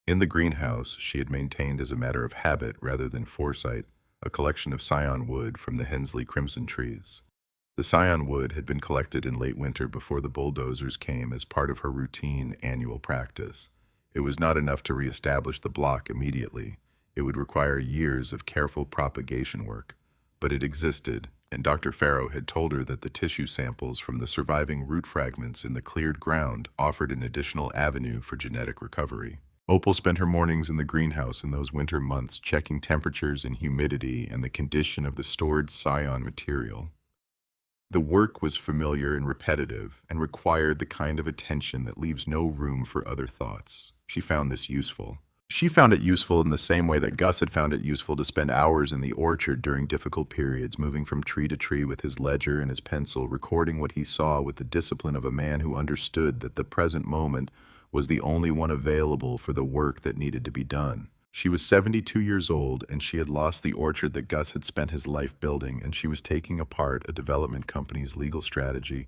In the greenhouse, she had maintained as a matter of habit rather than foresight a collection of scion wood from the Hensley crimson trees. The scion wood had been collected in late winter before the bulldozers came as part of her routine annual practice. It was not enough to reestablish the block immediately. It would require years of careful propagation work, but it existed, and Dr. Farrow had told her that the tissue samples from the surviving root fragments in the cleared ground offered an additional avenue for genetic recovery. Opal spent her mornings in the greenhouse in those winter months, checking temperatures and humidity and the condition of the stored scion material. The work was familiar and repetitive, and required the kind of attention that leaves no room for other thoughts. She found this useful. She found it useful in the same way that Gus had found it useful to spend hours in the orchard during difficult periods, moving from tree to tree with his ledger and his pencil, recording what he saw with the discipline of a man who understood that the present moment was the only one available for the work that needed to be done. She was 72 years old, and she had lost the orchard that Gus had spent his life building, and she was taking apart a development company's legal strategy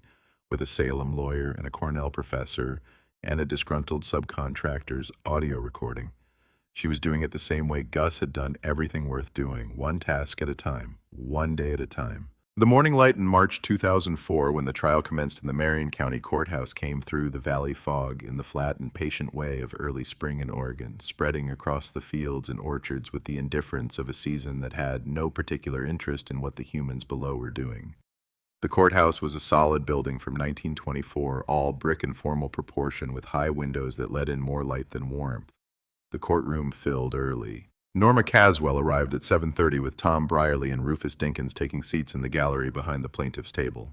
with a Salem lawyer and a Cornell professor and a disgruntled subcontractor's audio recording. She was doing it the same way Gus had done everything worth doing, one task at a time, one day at a time. The morning light in March 2004, when the trial commenced in the Marion County Courthouse, came through the valley fog in the flat and patient way of early spring in Oregon, spreading across the fields and orchards with the indifference of a season that had no particular interest in what the humans below were doing. The courthouse was a solid building from 1924, all brick and formal proportion, with high windows that let in more light than warmth. The courtroom filled early. Norma Caswell arrived at 7:30 with Tom Brierly and Rufus Dinkins taking seats in the gallery behind the plaintiff's table.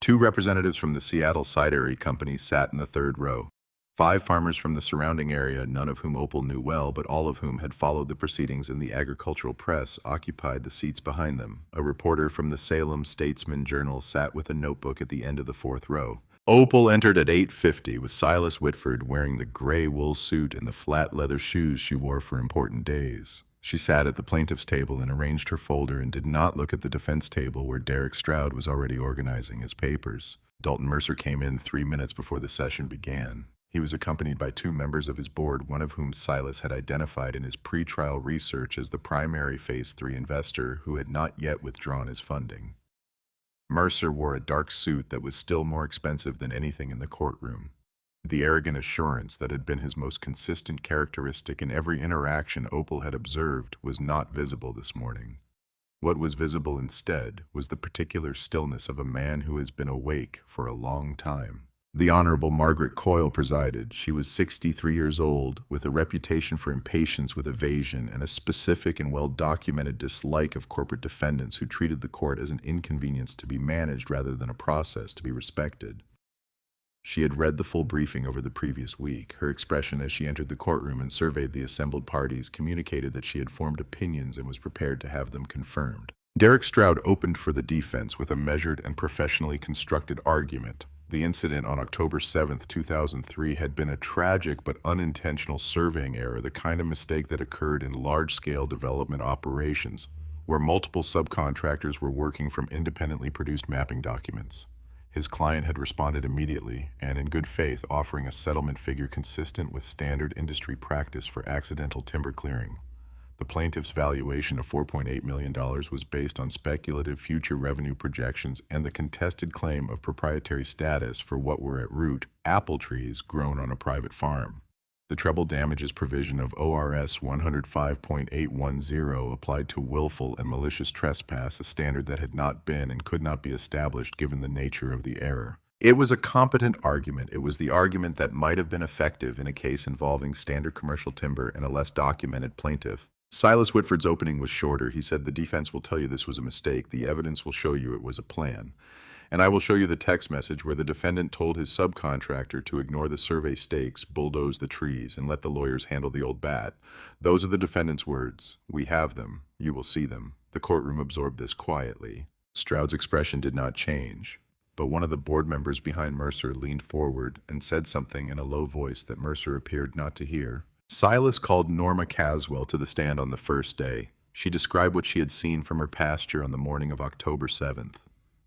Two representatives from the Seattle Cidery Company sat in the third row. 5 farmers from the surrounding area, none of whom Opal knew well, but all of whom had followed the proceedings in the agricultural press, occupied the seats behind them. A reporter from the Salem Statesman Journal sat with a notebook at the end of the fourth row. Opal entered at 8:50 with Silas Whitford wearing the gray wool suit and the flat leather shoes she wore for important days. She sat at the plaintiff's table and arranged her folder and did not look at the defense table where Derek Stroud was already organizing his papers. Dalton Mercer came in 3 minutes before the session began. He was accompanied by 2 members of his board, one of whom Silas had identified in his pre-trial research as the primary Phase 3 investor who had not yet withdrawn his funding. Mercer wore a dark suit that was still more expensive than anything in the courtroom. The arrogant assurance that had been his most consistent characteristic in every interaction Opal had observed was not visible this morning. What was visible instead was the particular stillness of a man who has been awake for a long time. The Honorable Margaret Coyle presided. She was 63 years old, with a reputation for impatience with evasion and a specific and well-documented dislike of corporate defendants who treated the court as an inconvenience to be managed rather than a process to be respected. She had read the full briefing over the previous week. Her expression as she entered the courtroom and surveyed the assembled parties communicated that she had formed opinions and was prepared to have them confirmed. Derek Stroud opened for the defense with a measured and professionally constructed argument. The incident on October 7, 2003 had been a tragic but unintentional surveying error, the kind of mistake that occurred in large-scale development operations, where multiple subcontractors were working from independently produced mapping documents. His client had responded immediately and in good faith, offering a settlement figure consistent with standard industry practice for accidental timber clearing. The plaintiff's valuation of $4.8 million was based on speculative future revenue projections and the contested claim of proprietary status for what were at root apple trees grown on a private farm. The treble damages provision of ORS 105.810 applied to willful and malicious trespass, a standard that had not been and could not be established given the nature of the error. It was a competent argument. It was the argument that might have been effective in a case involving standard commercial timber and a less documented plaintiff. Silas Whitford's opening was shorter. He said, "The defense will tell you this was a mistake. The evidence will show you it was a plan. And I will show you the text message where the defendant told his subcontractor to ignore the survey stakes, bulldoze the trees, and let the lawyers handle the old bat. Those are the defendant's words. We have them. You will see them." The courtroom absorbed this quietly. Stroud's expression did not change, but one of the board members behind Mercer leaned forward and said something in a low voice that Mercer appeared not to hear. Silas called Norma Caswell to the stand on the first day. She described what she had seen from her pasture on the morning of October 7th.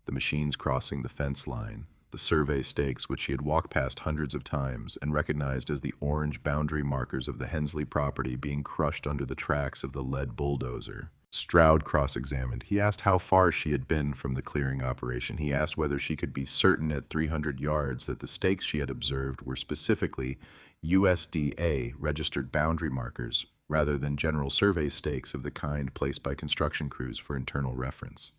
The machines crossing the fence line, the survey stakes which she had walked past hundreds of times and recognized as the orange boundary markers of the Hensley property being crushed under the tracks of the lead bulldozer. Stroud cross-examined. He asked how far she had been from the clearing operation. He asked whether she could be certain at 300 yards that the stakes she had observed were specifically USDA registered boundary markers rather than general survey stakes of the kind placed by construction crews for internal reference.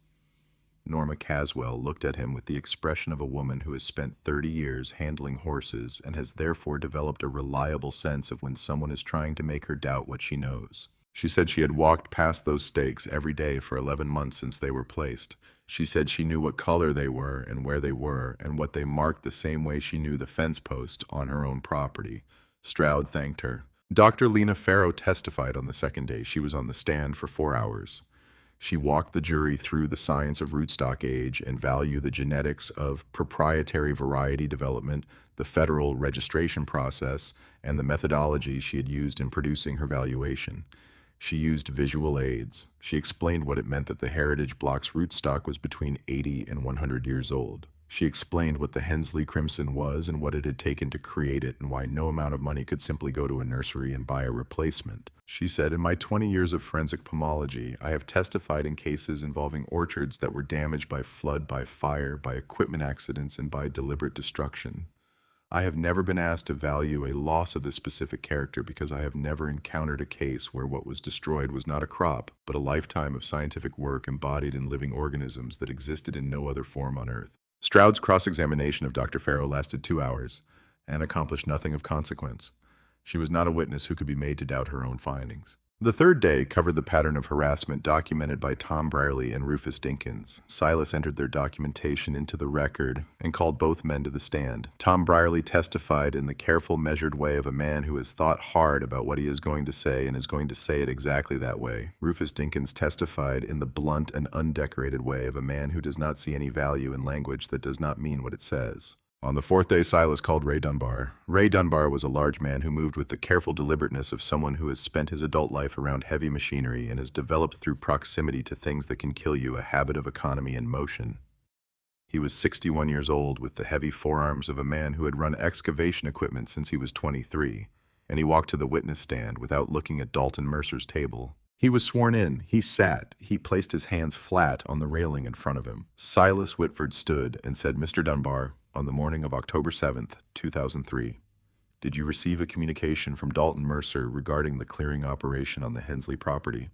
Norma Caswell looked at him with the expression of a woman who has spent 30 years handling horses and has therefore developed a reliable sense of when someone is trying to make her doubt what she knows. She said she had walked past those stakes every day for 11 months since they were placed. She said she knew what color they were and where they were and what they marked the same way she knew the fence post on her own property. Stroud thanked her. Dr. Lena Farrow testified on the second day. She was on the stand for 4 hours. She walked the jury through the science of rootstock age and value, the genetics of proprietary variety development, the federal registration process, and the methodology she had used in producing her valuation. She used visual aids. She explained what it meant that the heritage block's rootstock was between 80 and 100 years old. She explained what the Hensley Crimson was and what it had taken to create it and why no amount of money could simply go to a nursery and buy a replacement. She said, "In my 20 years of forensic pomology, I have testified in cases involving orchards that were damaged by flood, by fire, by equipment accidents, and by deliberate destruction. I have never been asked to value a loss of this specific character because I have never encountered a case where what was destroyed was not a crop, but a lifetime of scientific work embodied in living organisms that existed in no other form on Earth." Stroud's cross-examination of Dr. Farrow lasted 2 hours and accomplished nothing of consequence. She was not a witness who could be made to doubt her own findings. The third day covered the pattern of harassment documented by Tom Brierly and Rufus Dinkins. Silas entered their documentation into the record and called both men to the stand. Tom Brierly testified in the careful, measured way of a man who has thought hard about what he is going to say and is going to say it exactly that way. Rufus Dinkins testified in the blunt and undecorated way of a man who does not see any value in language that does not mean what it says. On the fourth day, Silas called Ray Dunbar. Ray Dunbar was a large man who moved with the careful deliberateness of someone who has spent his adult life around heavy machinery and has developed through proximity to things that can kill you a habit of economy and motion. He was 61 years old with the heavy forearms of a man who had run excavation equipment since he was 23, and he walked to the witness stand without looking at Dalton Mercer's table. He was sworn in. He sat. He placed his hands flat on the railing in front of him. Silas Whitford stood and said, "Mr. Dunbar, on the morning of October 7th, 2003, did you receive a communication from Dalton Mercer regarding the clearing operation on the Hensley property?"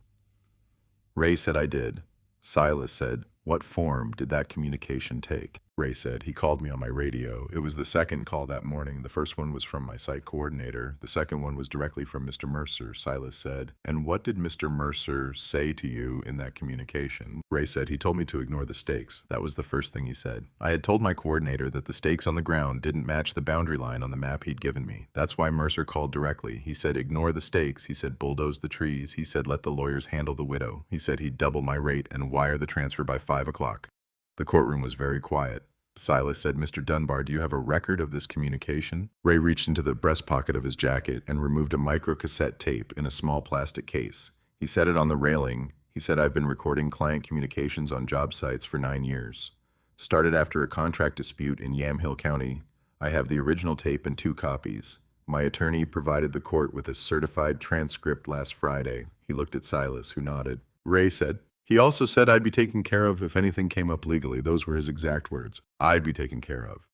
Ray said, "I did." Silas said, "What form did that communication take?" Ray said, "He called me on my radio. It was the second call that morning. The first one was from my site coordinator. The second one was directly from Mr. Mercer," Silas said. "And what did Mr. Mercer say to you in that communication?" Ray said, "He told me to ignore the stakes. That was the first thing he said. I had told my coordinator that the stakes on the ground didn't match the boundary line on the map he'd given me. That's why Mercer called directly. He said, ignore the stakes. He said, bulldoze the trees. He said, let the lawyers handle the widow. He said he'd double my rate and wire the transfer by 5 o'clock. The courtroom was very quiet. Silas said, "Mr. Dunbar, do you have a record of this communication?" Ray reached into the breast pocket of his jacket and removed a microcassette tape in a small plastic case. He set it on the railing. He said, "I've been recording client communications on job sites for 9 years. Started after a contract dispute in Yamhill County. I have the original tape and 2 copies. My attorney provided the court with a certified transcript last Friday." He looked at Silas, who nodded. Ray said, "He also said I'd be taken care of if anything came up legally." Those were his exact words. "I'd be taken care of."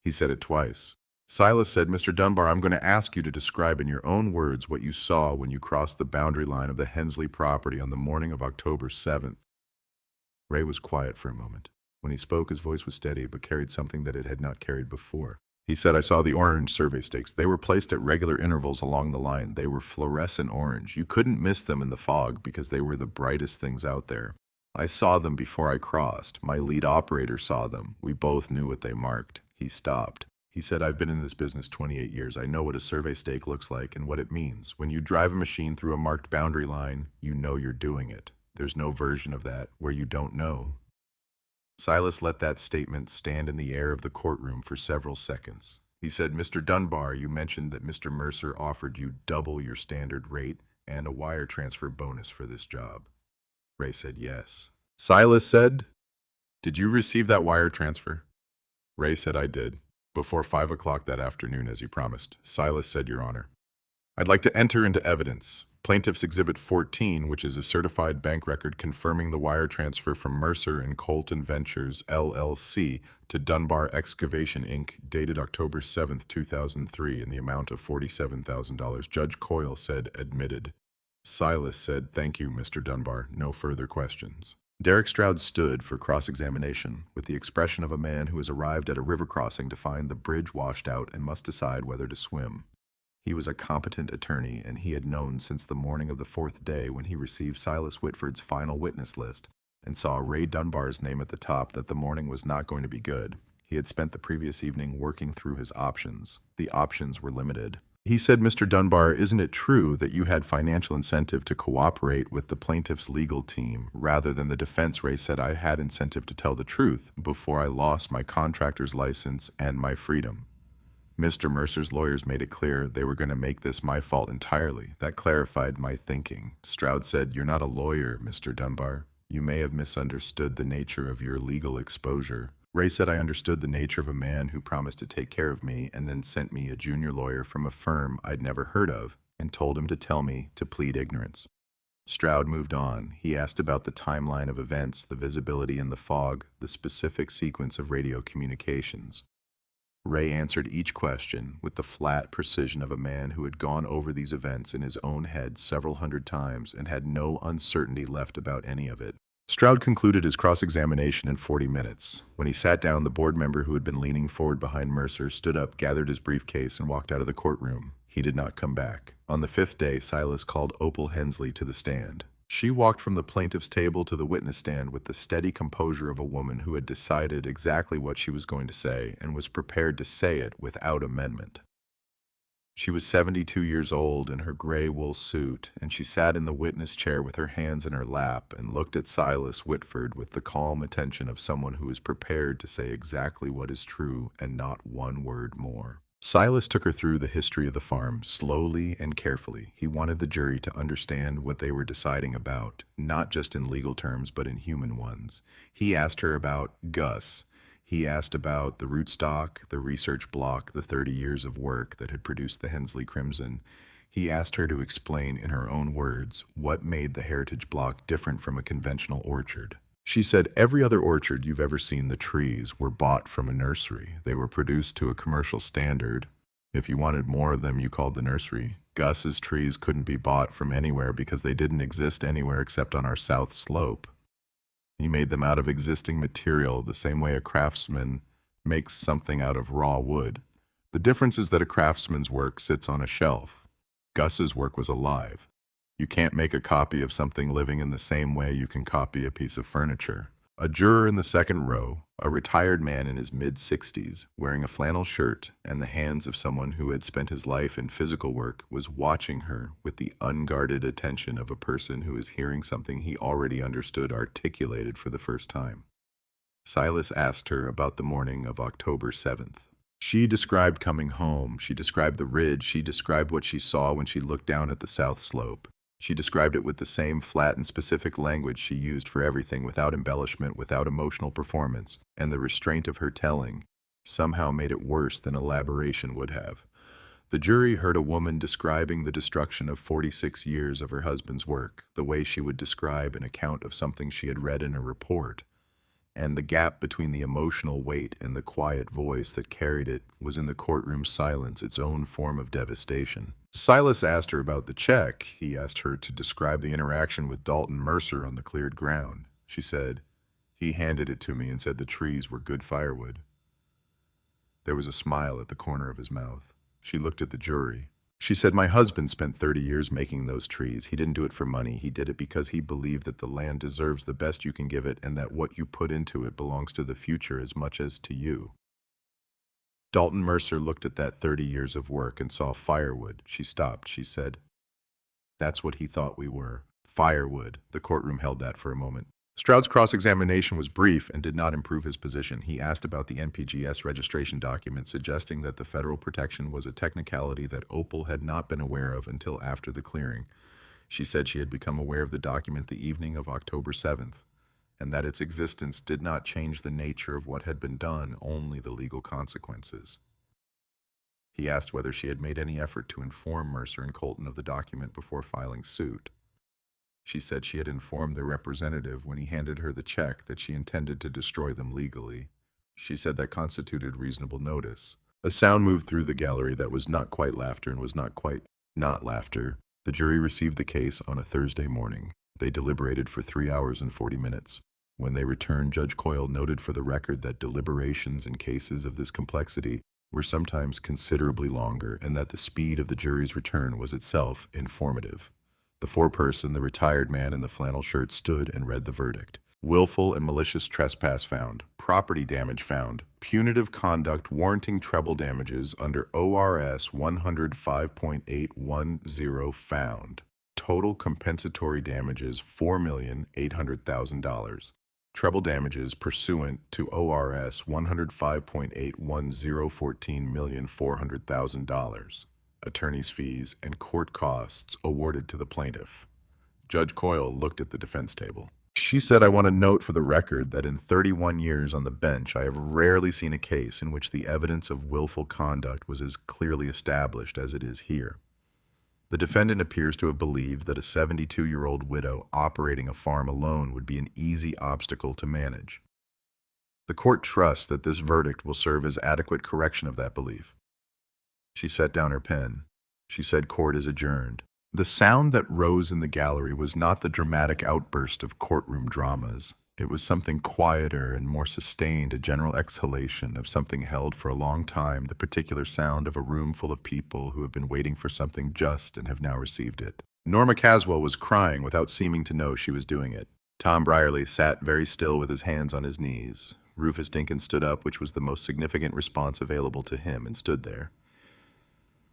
He said it twice. Silas said, "Mr. Dunbar, I'm going to ask you to describe in your own words what you saw when you crossed the boundary line of the Hensley property on the morning of October 7th. Ray was quiet for a moment. When he spoke, his voice was steady, but carried something that it had not carried before. He said, "I saw the orange survey stakes. They were placed at regular intervals along the line. They were fluorescent orange. You couldn't miss them in the fog because they were the brightest things out there. I saw them before I crossed. My lead operator saw them. We both knew what they marked." He stopped. He said, "I've been in this business 28 years. I know what a survey stake looks like and what it means. When you drive a machine through a marked boundary line, you know you're doing it. There's no version of that where you don't know." Silas let that statement stand in the air of the courtroom for several seconds. He said, "Mr. Dunbar, you mentioned that Mr. Mercer offered you double your standard rate and a wire transfer bonus for this job." Ray said, "Yes." Silas said, "Did you receive that wire transfer?" Ray said, "I did. Before 5 o'clock that afternoon, as he promised." Silas said, "Your Honor, I'd like to enter into evidence Plaintiff's Exhibit 14, which is a certified bank record confirming the wire transfer from Mercer and Colton Ventures, LLC, to Dunbar Excavation, Inc., dated October 7th, 2003, in the amount of $47,000. Judge Coyle said, "Admitted." Silas said, "Thank you, Mr. Dunbar. No further questions." Derek Stroud stood for cross-examination with the expression of a man who has arrived at a river crossing to find the bridge washed out and must decide whether to swim. He was a competent attorney, and he had known since the morning of the fourth day when he received Silas Whitford's final witness list and saw Ray Dunbar's name at the top that the morning was not going to be good. He had spent the previous evening working through his options. The options were limited. He said, "Mr. Dunbar, isn't it true that you had financial incentive to cooperate with the plaintiff's legal team rather than the defense?" Ray said, "I had incentive to tell the truth before I lost my contractor's license and my freedom." Mr. Mercer's lawyers made it clear they were going to make this my fault entirely. That clarified my thinking. Stroud said, "You're not a lawyer, Mr. Dunbar. You may have misunderstood the nature of your legal exposure." Ray said, "I understood the nature of a man who promised to take care of me and then sent me a junior lawyer from a firm I'd never heard of and told him to tell me to plead ignorance." Stroud moved on. He asked about the timeline of events, the visibility in the fog, the specific sequence of radio communications. Ray answered each question with the flat precision of a man who had gone over these events in his own head several hundred times and had no uncertainty left about any of it. Stroud concluded his cross-examination in 40 minutes. When he sat down, the board member who had been leaning forward behind Mercer stood up, gathered his briefcase, and walked out of the courtroom. He did not come back. On the fifth day, Silas called Opal Hensley to the stand. She walked from the plaintiff's table to the witness stand with the steady composure of a woman who had decided exactly what she was going to say and was prepared to say it without amendment. She was 72 years old in her gray wool suit, and she sat in the witness chair with her hands in her lap and looked at Silas Whitford with the calm attention of someone who is prepared to say exactly what is true and not one word more. Silas took her through the history of the farm, slowly and carefully. He wanted the jury to understand what they were deciding about, not just in legal terms, but in human ones. He asked her about Gus. He asked about the rootstock, the research block, the 30 years of work that had produced the Hensley Crimson. He asked her to explain in her own words what made the heritage block different from a conventional orchard. She said, "Every other orchard you've ever seen, the trees were bought from a nursery. They were produced to a commercial standard. If you wanted more of them, you called the nursery. Gus's trees couldn't be bought from anywhere because they didn't exist anywhere except on our south slope. He made them out of existing material, the same way a craftsman makes something out of raw wood. The difference is that a craftsman's work sits on a shelf. Gus's work was alive. You can't make a copy of something living in the same way you can copy a piece of furniture." A juror in the second row, a retired man in his mid-60s, wearing a flannel shirt and the hands of someone who had spent his life in physical work, was watching her with the unguarded attention of a person who is hearing something he already understood articulated for the first time. Silas asked her about the morning of October 7th. She described coming home. She described the ridge. She described what she saw when she looked down at the south slope. She described it with the same flat and specific language she used for everything, without embellishment, without emotional performance, and the restraint of her telling somehow made it worse than elaboration would have. The jury heard a woman describing the destruction of 46 years of her husband's work, the way she would describe an account of something she had read in a report. And the gap between the emotional weight and the quiet voice that carried it was in the courtroom silence its own form of devastation. Silas asked her about the check. He asked her to describe the interaction with Dalton Mercer on the cleared ground. She said, "He handed it to me and said the trees were good firewood." There was a smile at the corner of his mouth. She looked at the jury. She said, "My husband spent 30 years making those trees. He didn't do it for money. He did it because he believed that the land deserves the best you can give it and that what you put into it belongs to the future as much as to you." Dalton Mercer looked at that 30 years of work and saw firewood. She stopped. She said, "That's what he thought we were. Firewood." The courtroom held that for a moment. Stroud's cross-examination was brief and did not improve his position. He asked about the NPGS registration document, suggesting that the federal protection was a technicality that Opal had not been aware of until after the clearing. She said she had become aware of the document the evening of October 7th, and that its existence did not change the nature of what had been done, only the legal consequences. He asked whether she had made any effort to inform Mercer and Colton of the document before filing suit. She said she had informed their representative when he handed her the check that she intended to destroy them legally. She said that constituted reasonable notice. A sound moved through the gallery that was not quite laughter and was not quite not laughter. The jury received the case on a Thursday morning. They deliberated for 3 hours and 40 minutes. When they returned, Judge Coyle noted for the record that deliberations in cases of this complexity were sometimes considerably longer and that the speed of the jury's return was itself informative. The foreperson, the retired man in the flannel shirt, stood and read the verdict. Willful and malicious trespass found. Property damage found. Punitive conduct warranting treble damages under ORS 105.810 found. Total compensatory damages $4,800,000. Treble damages pursuant to ORS 105.810 $14,400,000. Attorney's fees and court costs awarded to the plaintiff. Judge Coyle looked at the defense table. She said, "I want to note for the record that in 31 years on the bench, I have rarely seen a case in which the evidence of willful conduct was as clearly established as it is here. The defendant appears to have believed that a 72-year-old widow operating a farm alone would be an easy obstacle to manage. The court trusts that this verdict will serve as adequate correction of that belief." She set down her pen. She said, "Court is adjourned." The sound that rose in the gallery was not the dramatic outburst of courtroom dramas. It was something quieter and more sustained, a general exhalation of something held for a long time, the particular sound of a room full of people who have been waiting for something just and have now received it. Norma Caswell was crying without seeming to know she was doing it. Tom Brierly sat very still with his hands on his knees. Rufus Dinkins stood up, which was the most significant response available to him, and stood there.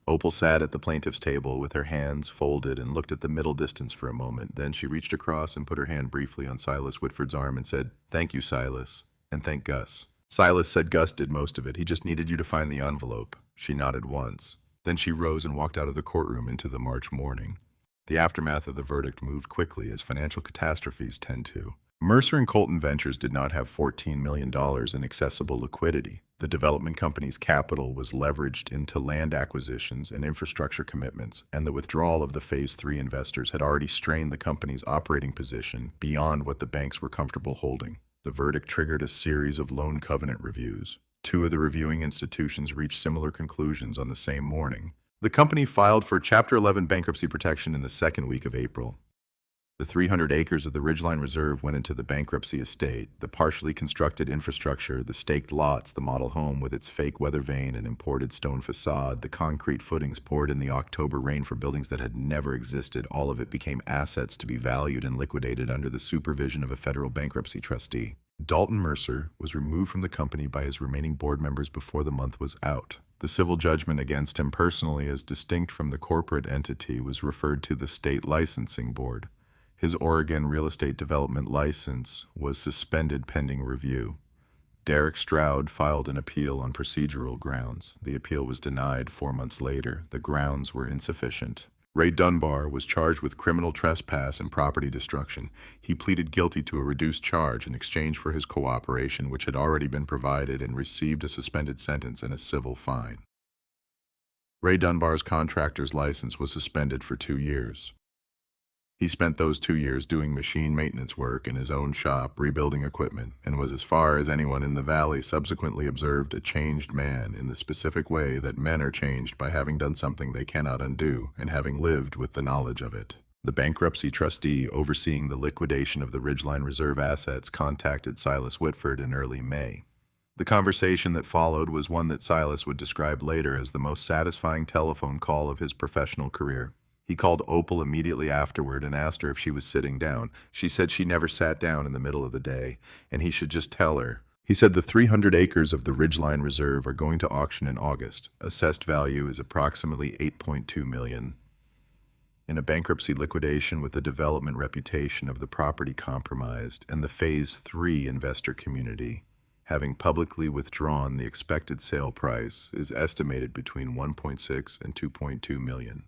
Opal sat at the plaintiff's table with her hands folded and looked at the middle distance for a moment. Then she reached across and put her hand briefly on Silas Whitford's arm and said, "Thank you, Silas, and thank Gus." Silas said Gus did most of it. He just needed you to find the envelope. She nodded once. Then she rose and walked out of the courtroom into the March morning. The aftermath of the verdict moved quickly, as financial catastrophes tend to. Mercer and Colton Ventures did not have $14 million in accessible liquidity. The development company's capital was leveraged into land acquisitions and infrastructure commitments, and the withdrawal of the Phase 3 investors had already strained the company's operating position beyond what the banks were comfortable holding. The verdict triggered a series of loan covenant reviews. Two of the reviewing institutions reached similar conclusions on the same morning. The company filed for Chapter 11 bankruptcy protection in the second week of April. The 300 acres of the Ridgeline Reserve went into the bankruptcy estate. The partially constructed infrastructure, the staked lots, the model home with its fake weather vane and imported stone facade, the concrete footings poured in the October rain for buildings that had never existed, all of it became assets to be valued and liquidated under the supervision of a federal bankruptcy trustee. Dalton Mercer was removed from the company by his remaining board members before the month was out. The civil judgment against him personally, as distinct from the corporate entity, was referred to the State Licensing Board. His Oregon real estate development license was suspended pending review. Derek Stroud filed an appeal on procedural grounds. The appeal was denied 4 months later. The grounds were insufficient. Ray Dunbar was charged with criminal trespass and property destruction. He pleaded guilty to a reduced charge in exchange for his cooperation, which had already been provided, and received a suspended sentence and a civil fine. Ray Dunbar's contractor's license was suspended for 2 years. He spent those 2 years doing machine maintenance work in his own shop, rebuilding equipment, and was, as far as anyone in the valley subsequently observed, a changed man in the specific way that men are changed by having done something they cannot undo and having lived with the knowledge of it. The bankruptcy trustee overseeing the liquidation of the Ridgeline Reserve assets contacted Silas Whitford in early May. The conversation that followed was one that Silas would describe later as the most satisfying telephone call of his professional career. He called Opal immediately afterward and asked her if she was sitting down. She said she never sat down in the middle of the day, and he should just tell her. He said the 300 acres of the Ridgeline Reserve are going to auction in August. Assessed value is approximately $8.2 million. In a bankruptcy liquidation with the development reputation of the property compromised and the Phase 3 investor community, having publicly withdrawn, the expected sale price is estimated between $1.6 and $2.2 million.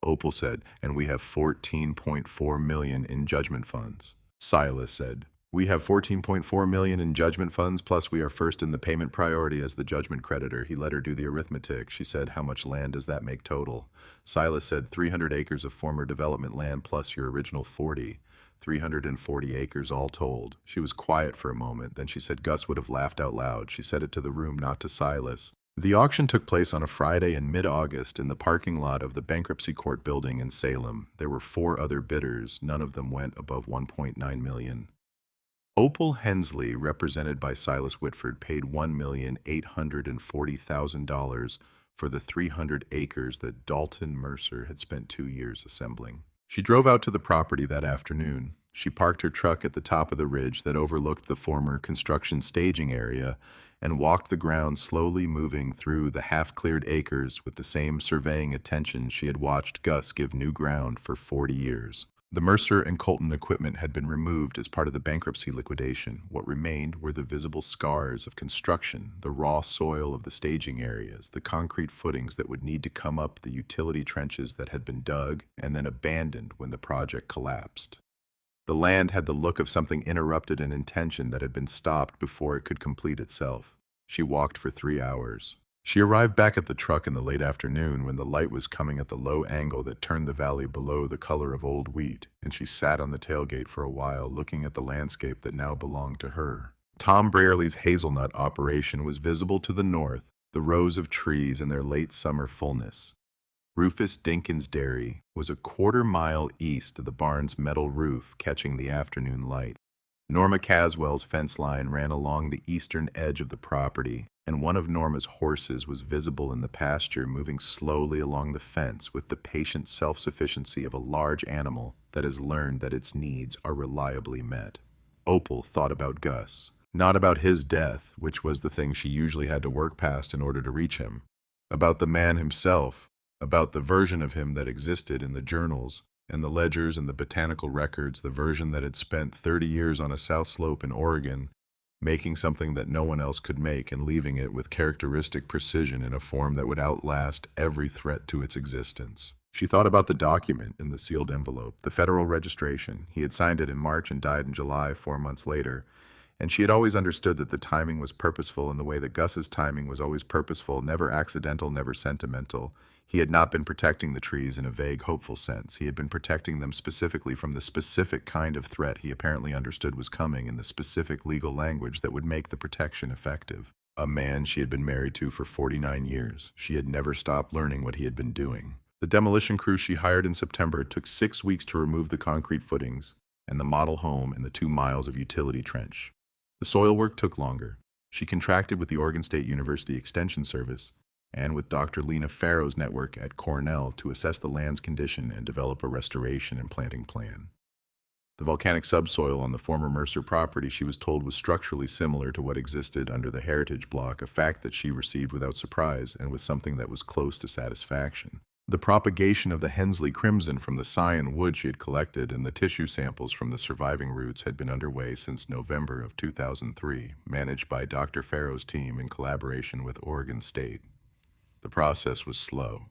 Opal said, "And we have $14.4 million in judgment funds." Silas said, "We have $14.4 million in judgment funds, plus we are first in the payment priority as the judgment creditor." He let her do the arithmetic. She said, "How much land does that make total?" Silas said, 300 acres of former development land plus your original 40. 340 acres all told. She was quiet for a moment. Then she said Gus would have laughed out loud. She said it to the room, not to Silas. The auction took place on a Friday in mid-August in the parking lot of the bankruptcy court building in Salem. There were four other bidders. None of them went above 1.9 million. Opal Hensley, represented by Silas Whitford, paid $1,840,000 for the 300 acres that Dalton Mercer had spent 2 years assembling. She drove out to the property that afternoon. She parked her truck at the top of the ridge that overlooked the former construction staging area and walked the ground, slowly moving through the half-cleared acres with the same surveying attention she had watched Gus give new ground for 40 years. The Mercer and Colton equipment had been removed as part of the bankruptcy liquidation. What remained were the visible scars of construction, the raw soil of the staging areas, the concrete footings that would need to come up the utility trenches that had been dug and then abandoned when the project collapsed. The land had the look of something interrupted in intention that had been stopped before it could complete itself. She walked for 3 hours. She arrived back at the truck in the late afternoon when the light was coming at the low angle that turned the valley below the color of old wheat, and she sat on the tailgate for a while looking at the landscape that now belonged to her. Tom Brierley's hazelnut operation was visible to the north, the rows of trees in their late summer fullness. Rufus Dinkins' dairy was a quarter-mile east of the barn's metal roof, catching the afternoon light. Norma Caswell's fence line ran along the eastern edge of the property, and one of Norma's horses was visible in the pasture, moving slowly along the fence with the patient self-sufficiency of a large animal that has learned that its needs are reliably met. Opal thought about Gus, not about his death, which was the thing she usually had to work past in order to reach him, about the man himself, about the version of him that existed in the journals and the ledgers and the botanical records, the version that had spent 30 years on a south slope in Oregon, making something that no one else could make and leaving it with characteristic precision in a form that would outlast every threat to its existence. She thought about the document in the sealed envelope, the federal registration. He had signed it in March and died in July, 4 months later. And she had always understood that the timing was purposeful in the way that Gus's timing was always purposeful, never accidental, never sentimental. He had not been protecting the trees in a vague, hopeful sense. He had been protecting them specifically from the specific kind of threat he apparently understood was coming in the specific legal language that would make the protection effective. A man she had been married to for 49 years. She had never stopped learning what he had been doing. The demolition crew she hired in September took 6 weeks to remove the concrete footings and the model home and the 2 miles of utility trench. The soil work took longer. She contracted with the Oregon State University Extension Service and with Dr. Lena Farrow's network at Cornell to assess the land's condition and develop a restoration and planting plan. The volcanic subsoil on the former Mercer property, she was told, was structurally similar to what existed under the heritage block, a fact that she received without surprise and with something that was close to satisfaction. The propagation of the Hensley crimson from the scion wood she had collected and the tissue samples from the surviving roots had been underway since November of 2003, managed by Dr. Farrow's team in collaboration with Oregon State. The process was slow.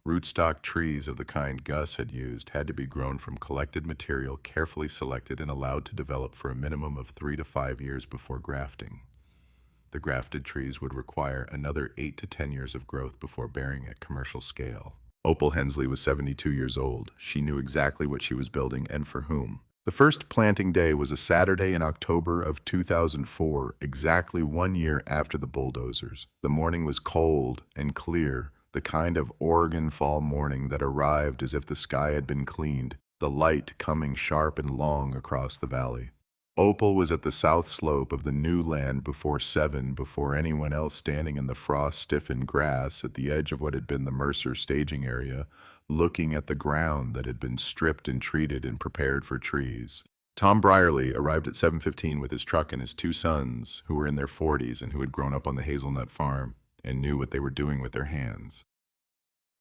Rootstock trees of the kind Gus had used had to be grown from collected material, carefully selected and allowed to develop for a minimum of 3 to 5 years before grafting. The grafted trees would require another 8 to 10 years of growth before bearing at commercial scale. Opal Hensley was 72 years old. She knew exactly what she was building and for whom. The first planting day was a Saturday in October of 2004, exactly 1 year after the bulldozers. The morning was cold and clear, the kind of Oregon fall morning that arrived as if the sky had been cleaned, the light coming sharp and long across the valley. Opal was at the south slope of the new land before 7, before anyone else, standing in the frost-stiffened grass at the edge of what had been the Mercer staging area, looking at the ground that had been stripped and treated and prepared for trees. Tom Brierley arrived at 7:15 with his truck and his 2 sons, who were in their 40s and who had grown up on the hazelnut farm and knew what they were doing with their hands.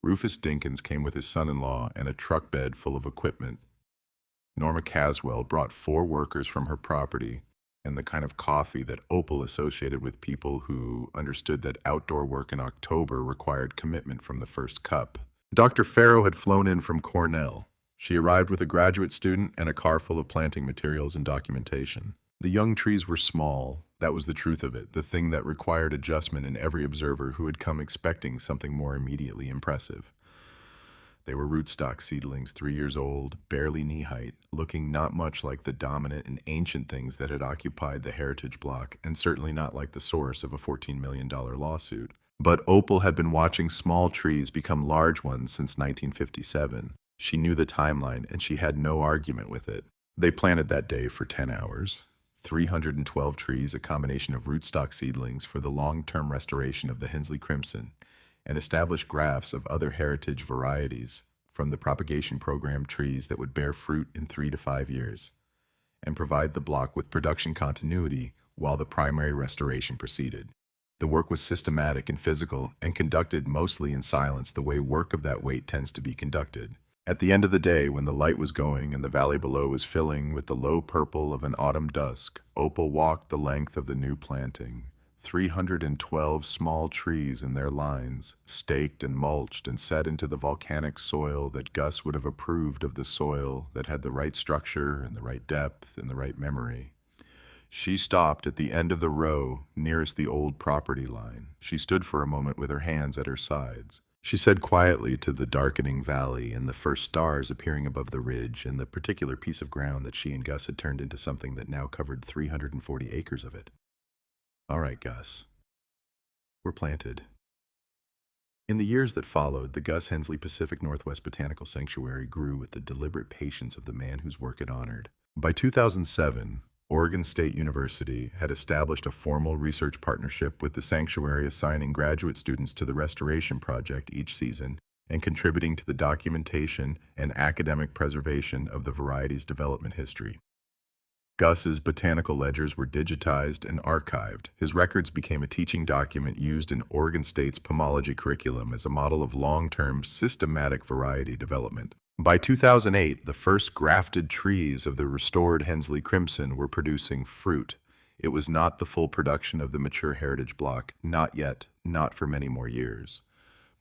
Rufus Dinkins came with his son-in-law and a truck bed full of equipment. Norma Caswell brought 4 workers from her property and the kind of coffee that Opal associated with people who understood that outdoor work in October required commitment from the first cup. Dr. Farrow had flown in from Cornell. She arrived with a graduate student and a car full of planting materials and documentation. The young trees were small. That was the truth of it, the thing that required adjustment in every observer who had come expecting something more immediately impressive. They were rootstock seedlings, 3 years old, barely knee-height, looking not much like the dominant and ancient things that had occupied the heritage block, and certainly not like the source of a $14 million lawsuit. But Opal had been watching small trees become large ones since 1957. She knew the timeline, and she had no argument with it. They planted that day for 10 hours. 312 trees, a combination of rootstock seedlings for the long-term restoration of the Hensley Crimson, and established grafts of other heritage varieties from the propagation program trees that would bear fruit in 3 to 5 years, and provide the block with production continuity while the primary restoration proceeded. The work was systematic and physical and conducted mostly in silence, the way work of that weight tends to be conducted. At the end of the day, when the light was going and the valley below was filling with the low purple of an autumn dusk, Opal walked the length of the new planting. 312 small trees in their lines, staked and mulched and set into the volcanic soil that Gus would have approved of, the soil that had the right structure and the right depth and the right memory. She stopped at the end of the row nearest the old property line. She stood for a moment with her hands at her sides. She said quietly to the darkening valley and the first stars appearing above the ridge and the particular piece of ground that she and Gus had turned into something that now covered 340 acres of it. "All right, Gus. We're planted." In the years that followed, the Gus Hensley Pacific Northwest Botanical Sanctuary grew with the deliberate patience of the man whose work it honored. By 2007, Oregon State University had established a formal research partnership with the sanctuary, assigning graduate students to the restoration project each season and contributing to the documentation and academic preservation of the variety's development history. Gus's botanical ledgers were digitized and archived. His records became a teaching document used in Oregon State's pomology curriculum as a model of long-term, systematic variety development. By 2008, the first grafted trees of the restored Hensley Crimson were producing fruit. It was not the full production of the mature heritage block, not yet, not for many more years.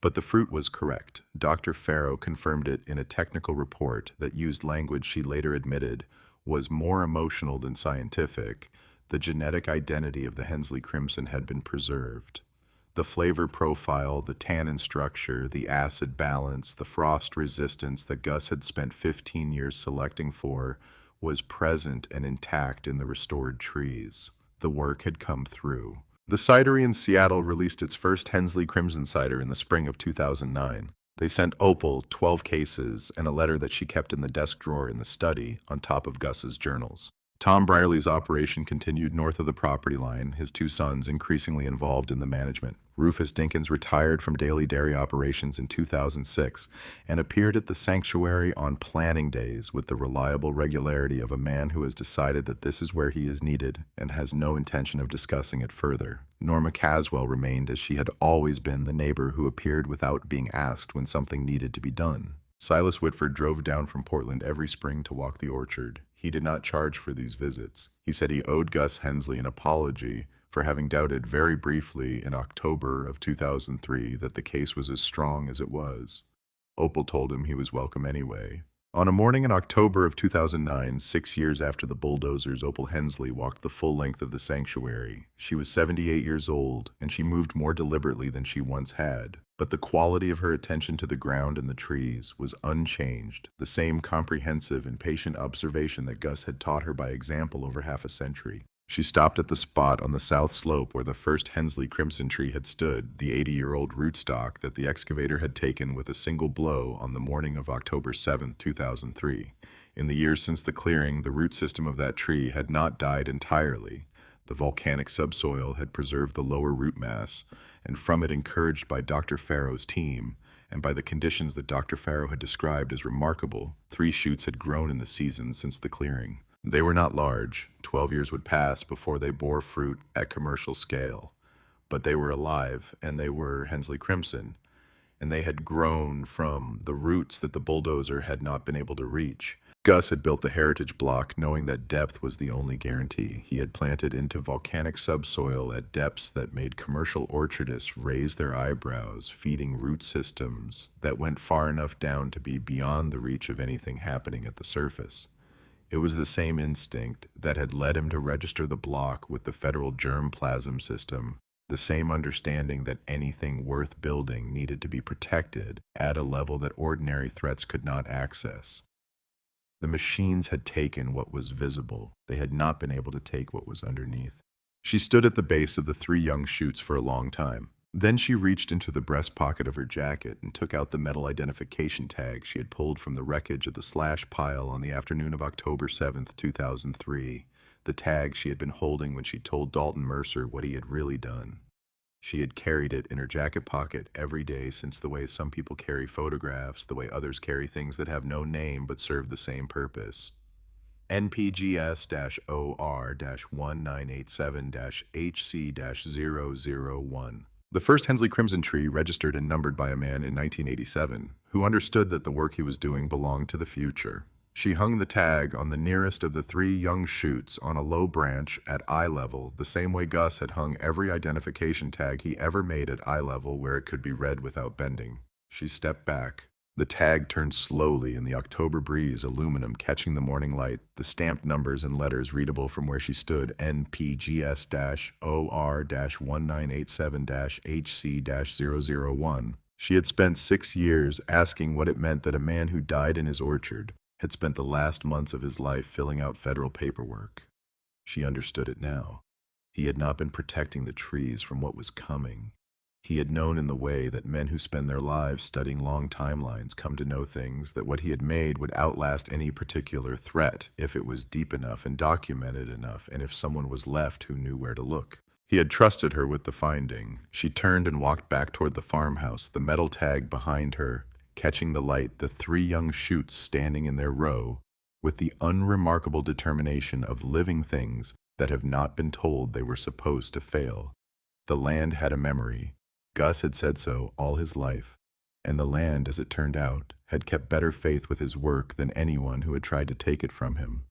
But the fruit was correct. Dr. Farrow confirmed it in a technical report that used language she later admitted was more emotional than scientific. The genetic identity of the Hensley Crimson had been preserved. The flavor profile, the tannin structure, the acid balance, the frost resistance that Gus had spent 15 years selecting for was present and intact in the restored trees. The work had come through. The cidery in Seattle released its first Hensley Crimson cider in the spring of 2009. They sent Opal 12 cases and a letter that she kept in the desk drawer in the study on top of Gus's journals. Tom Brierley's operation continued north of the property line, his two sons increasingly involved in the management. Rufus Dinkins retired from daily dairy operations in 2006 and appeared at the sanctuary on planning days with the reliable regularity of a man who has decided that this is where he is needed and has no intention of discussing it further. Norma Caswell remained as she had always been, the neighbor who appeared without being asked when something needed to be done. Silas Whitford drove down from Portland every spring to walk the orchard. He did not charge for these visits. He said he owed Gus Hensley an apology for having doubted very briefly in October of 2003 that the case was as strong as it was. Opal told him he was welcome anyway. On a morning in October of 2009, 6 years after the bulldozers, Opal Hensley walked the full length of the sanctuary. She was 78 years old, and she moved more deliberately than she once had. But the quality of her attention to the ground and the trees was unchanged, the same comprehensive and patient observation that Gus had taught her by example over half a century. She stopped at the spot on the south slope where the first Hensley Crimson tree had stood, the 80-year-old rootstock that the excavator had taken with a single blow on the morning of October 7, 2003. In the years since the clearing, the root system of that tree had not died entirely. The volcanic subsoil had preserved the lower root mass, and from it, encouraged by Dr. Farrow's team, and by the conditions that Dr. Farrow had described as remarkable, 3 shoots had grown in the season since the clearing. They were not large. 12 years would pass before they bore fruit at commercial scale. But they were alive, and they were Hensley Crimson, and they had grown from the roots that the bulldozer had not been able to reach. Gus had built the heritage block knowing that depth was the only guarantee. He had planted into volcanic subsoil at depths that made commercial orchardists raise their eyebrows, feeding root systems that went far enough down to be beyond the reach of anything happening at the surface. It was the same instinct that had led him to register the block with the federal germplasm system, the same understanding that anything worth building needed to be protected at a level that ordinary threats could not access. The machines had taken what was visible. They had not been able to take what was underneath. She stood at the base of the 3 young shoots for a long time. Then she reached into the breast pocket of her jacket and took out the metal identification tag she had pulled from the wreckage of the slash pile on the afternoon of October 7th, 2003, the tag she had been holding when she told Dalton Mercer what he had really done. She had carried it in her jacket pocket every day since, the way some people carry photographs, the way others carry things that have no name but serve the same purpose. NPGS-OR-1987-HC-001. The first Hensley Crimson tree registered and numbered by a man in 1987 who understood that the work he was doing belonged to the future. She hung the tag on the nearest of the three young shoots on a low branch at eye level, the same way Gus had hung every identification tag he ever made at eye level where it could be read without bending. She stepped back. The tag turned slowly in the October breeze, aluminum catching the morning light, the stamped numbers and letters readable from where she stood, NPGS-OR-1987-HC-001. She had spent 6 years asking what it meant that a man who died in his orchard had spent the last months of his life filling out federal paperwork. She understood it now. He had not been protecting the trees from what was coming. He had known in the way that men who spend their lives studying long timelines come to know things, that what he had made would outlast any particular threat if it was deep enough and documented enough, and if someone was left who knew where to look. He had trusted her with the finding. She turned and walked back toward the farmhouse, the metal tag behind her, catching the light, the three young shoots standing in their row, with the unremarkable determination of living things that have not been told they were supposed to fail. The land had a memory. Gus had said so all his life, and the land, as it turned out, had kept better faith with his work than anyone who had tried to take it from him.